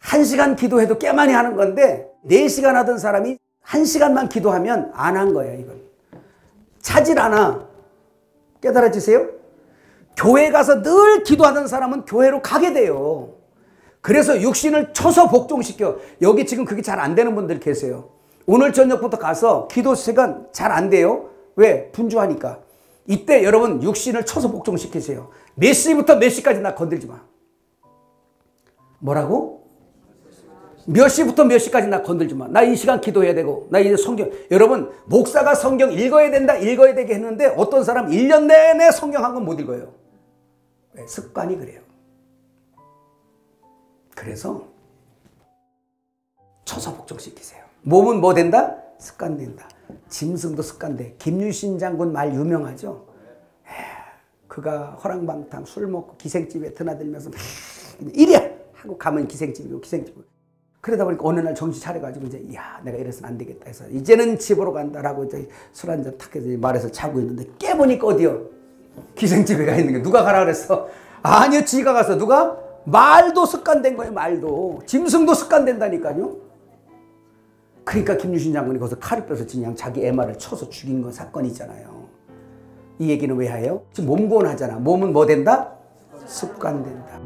Speaker 1: 1시간 기도해도 꽤 많이 하는 건데 4시간 하던 사람이 1시간만 기도하면 안 한 거예요. 이건 차질 않아. 깨달아지세요? 교회 가서 늘 기도하던 사람은 교회로 가게 돼요. 그래서 육신을 쳐서 복종시켜. 여기 지금 그게 잘 안 되는 분들 계세요. 오늘 저녁부터 가서 기도 시간 잘 안 돼요. 왜? 분주하니까. 이때 여러분 육신을 쳐서 복종시키세요. 몇 시부터 몇 시까지 나 건들지 마. 뭐라고? 몇 시부터 몇 시까지 나 건들지 마. 나 이 시간 기도해야 되고 나 이제 성경. 여러분 목사가 성경 읽어야 된다 읽어야 되게 했는데 어떤 사람 1년 내내 성경 한 권 못 읽어요. 왜? 습관이 그래요. 그래서 쳐서 복종시키세요. 몸은 뭐 된다? 습관된다. 짐승도 습관돼. 김유신 장군 말 유명하죠? 그가 허랑방탕 술 먹고 기생집에 드나들면서 이래! 하고 가면 기생집이고 기생집이고. 그러다 보니까 어느 날 정신 차려가지고 이제 야 내가 이래서는 안 되겠다 해서 이제는 집으로 간다라고 이제 술 한잔 탁 해서 말해서 자고 있는데 깨보니까 어디요? 기생집에 가 있는 게 누가 가라 그랬어? 아니요 지가 가서 누가? 말도 습관된 거예요. 말도. 짐승도 습관된다니까요. 그러니까 김유신 장군이 거기서 칼을 빼서 그냥 자기 애마를 쳐서 죽인 건 사건이 있잖아요. 이 얘기는 왜 해요? 지금 몸 구원하잖아. 몸은 뭐 된다? 습관된다.